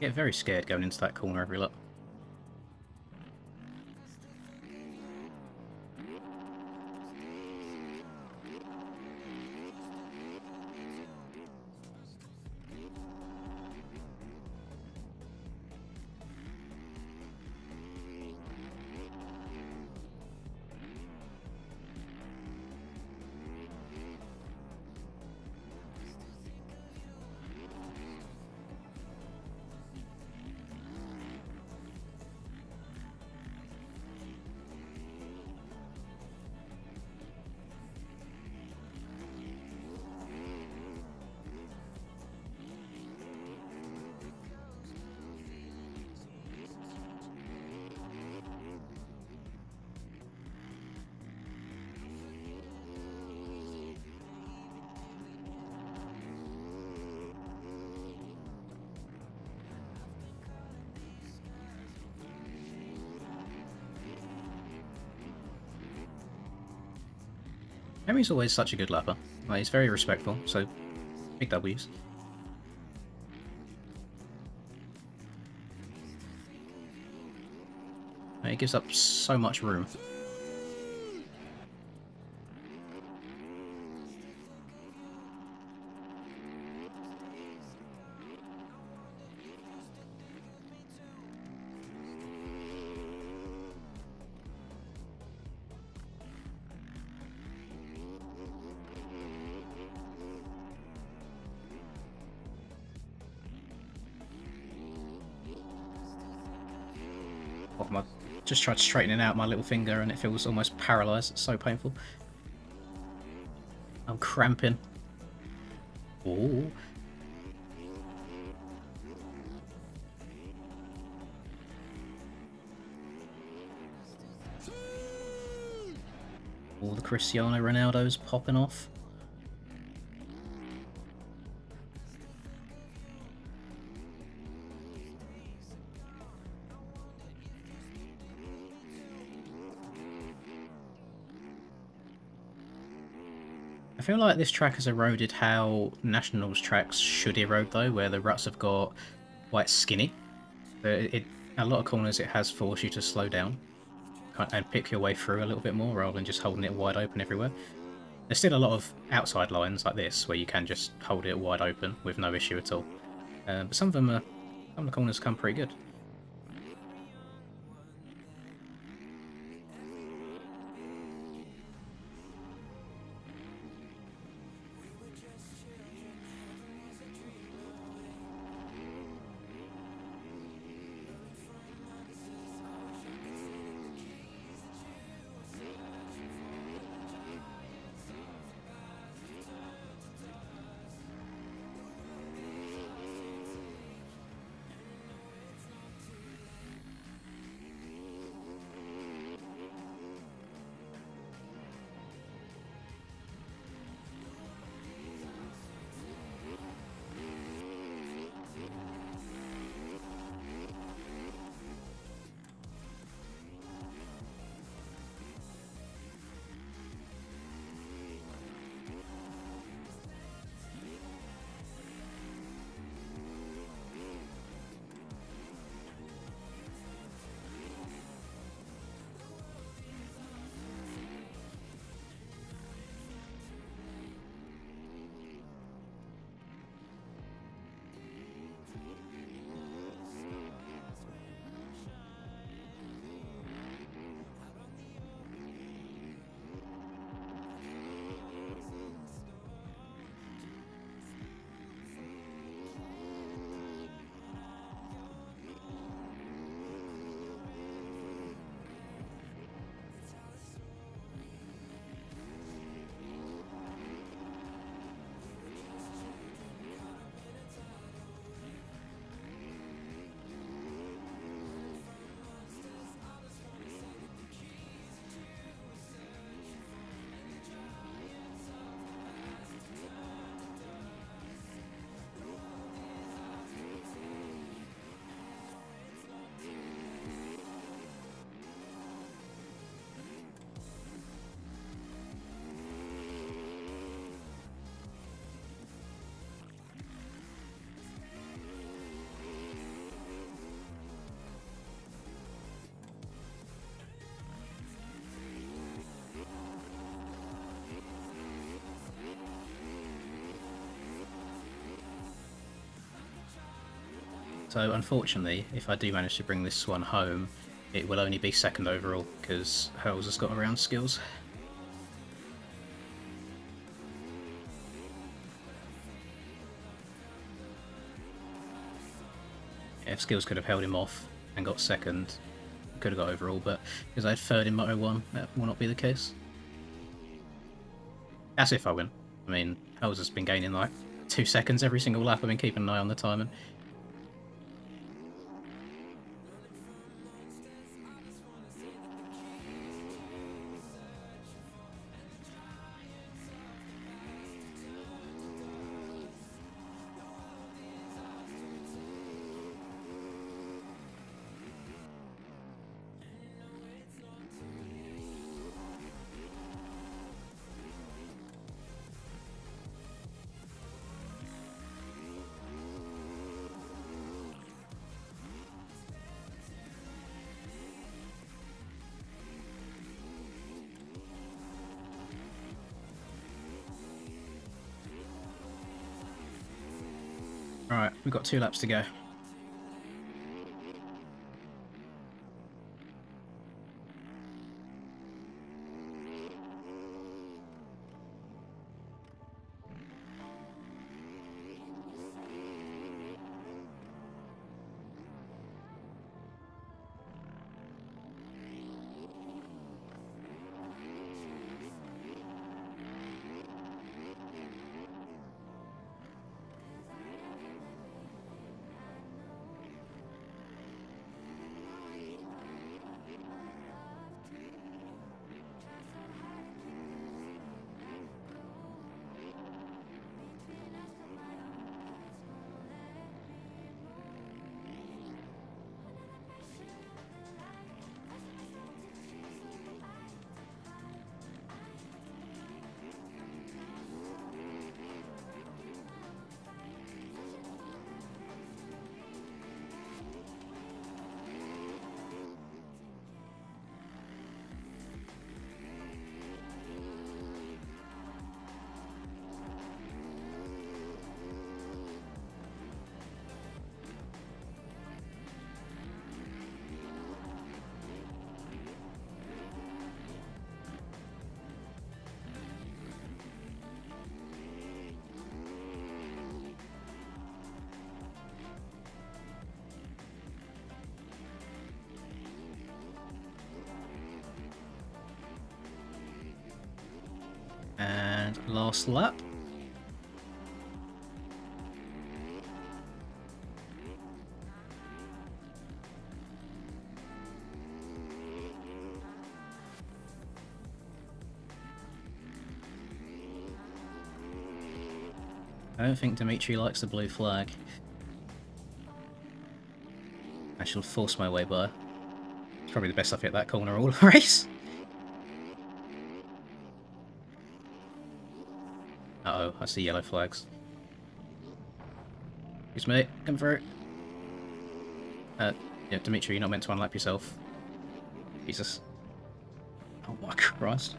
Get very scared going into that corner every lot. Henry's always such a good lapper. Like, he's very respectful, so big W's. He gives up so much room. I just tried straightening out my little finger and it feels almost paralysed. It's so painful. I'm cramping. Ooh. All the Cristiano Ronaldo's popping off. I feel like this track has eroded how Nationals tracks should erode though, where the ruts have got quite skinny. A lot of corners it has forced you to slow down and pick your way through a little bit more rather than just holding it wide open everywhere. There's still a lot of outside lines like this where you can just hold it wide open with no issue at all. But some of the corners come pretty good. So unfortunately, if I do manage to bring this one home, it will only be second overall, because Hurls has got around skills. Yeah, if skills could have held him off and got second, could have got overall, but because I had third in Moto 1, that will not be the case. That's if I win. I mean, Hurls has been gaining like 2 seconds every single lap. I've been keeping an eye on the timing. Right, we've got 2 laps to go. And last lap. I don't think Dimitri likes the blue flag. I shall force my way by. It's probably the best I've hit that corner all race. Uh-oh, I see yellow flags. Excuse me, come through. Yeah, Dimitri, you're not meant to unlap yourself. Jesus. Oh my Christ.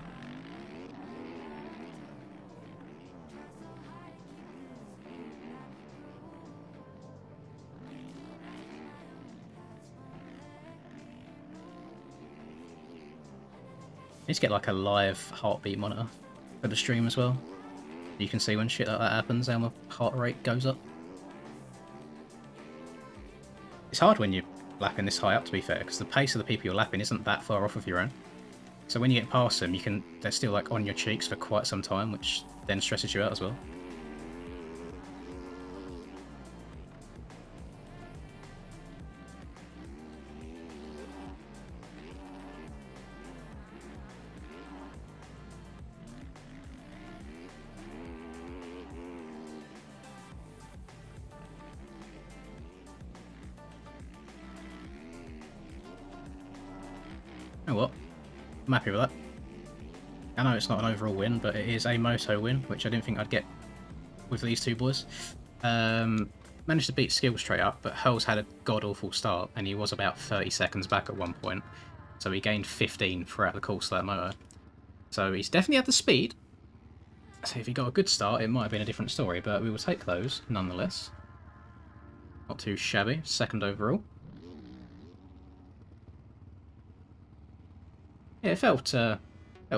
Need to get like a live heartbeat monitor for the stream as well. You can see when shit like that happens, how my heart rate goes up. It's hard when you're lapping this high up, to be fair, because the pace of the people you're lapping isn't that far off of your own. So when you get past them, they're still like on your cheeks for quite some time, which then stresses you out as well. Oh well, I'm happy with that. I know it's not an overall win, but it is a moto win, which I didn't think I'd get with these 2 boys. Managed to beat Skill straight up, but Hurl's had a god-awful start, and he was about 30 seconds back at one point. So he gained 15 throughout the course of that moto. So he's definitely had the speed. So if he got a good start, it might have been a different story, but we will take those nonetheless. Not too shabby, 2nd overall. Yeah, it felt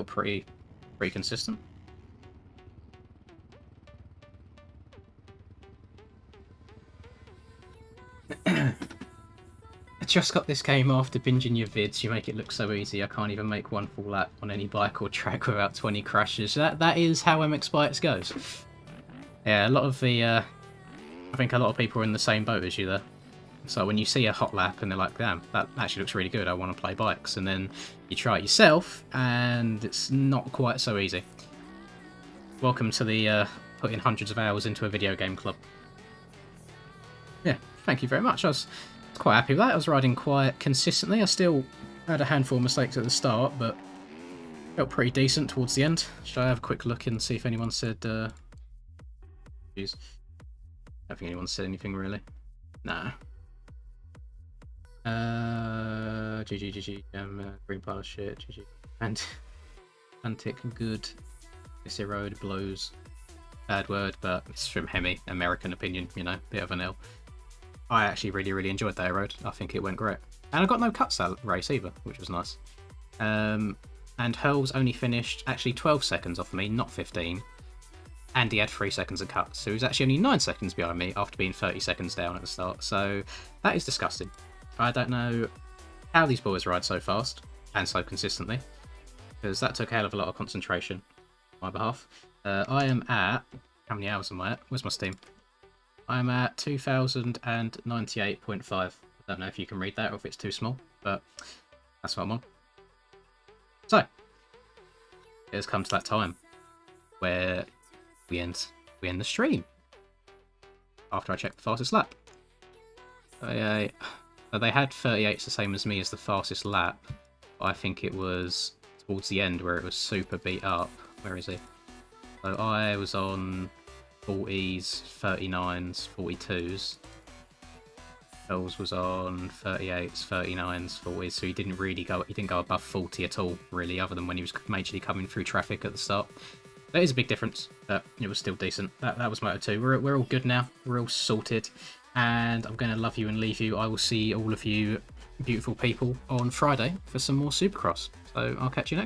pretty consistent. I just got this game after binging your vids. You make it look so easy. I can't even make one full lap on any bike or track without 20 crashes. That is how Mxbgp goes. Yeah, a lot of the I think a lot of people are in the same boat as you there. So when you see a hot lap and they're like, damn, that actually looks really good, I want to play bikes. And then you try it yourself and it's not quite so easy. Welcome to the putting hundreds of hours into a video game club. Yeah, thank you very much. I was quite happy with that. I was riding quite consistently. I still had a handful of mistakes at the start, but felt pretty decent towards the end. Should I have a quick look and see if anyone said... Jeez. I don't think anyone said anything really. Nah. GG, green pile of shit, GG. And Antic, good. This erode blows. bad word, but it's from Hemi, American opinion, you know, bit of an L. I actually really enjoyed that road. I think it went great. And I got no cuts that race either, which was nice. And Hurls only finished actually 12 seconds off me, not 15. And he had 3 seconds of cuts, so he was actually only 9 seconds behind me after being 30 seconds down at the start. So that is disgusting. I don't know how these boys ride so fast and so consistently, because that took a hell of a lot of concentration on my behalf. I am at... How many hours am I at? Where's my Steam? I'm at 2098.5. I don't know if you can read that or if it's too small, but that's what I'm on. So, it has come to that time where we end the stream after I checked the fastest lap. They had 38s the same as me as the fastest lap. I think it was towards the end where it was super beat up. Where is he? So I was on 40s, 39s, 42s. Hells was on 38s, 39s, 40s, so he didn't go above 40 at all, really, other than when he was majorly coming through traffic at the start. That is a big difference, but it was still decent. That was Moto 2. We're all good now. We're all sorted. And I'm going to love you and leave you. I will see all of you beautiful people on Friday for some more Supercross. So I'll catch you next time.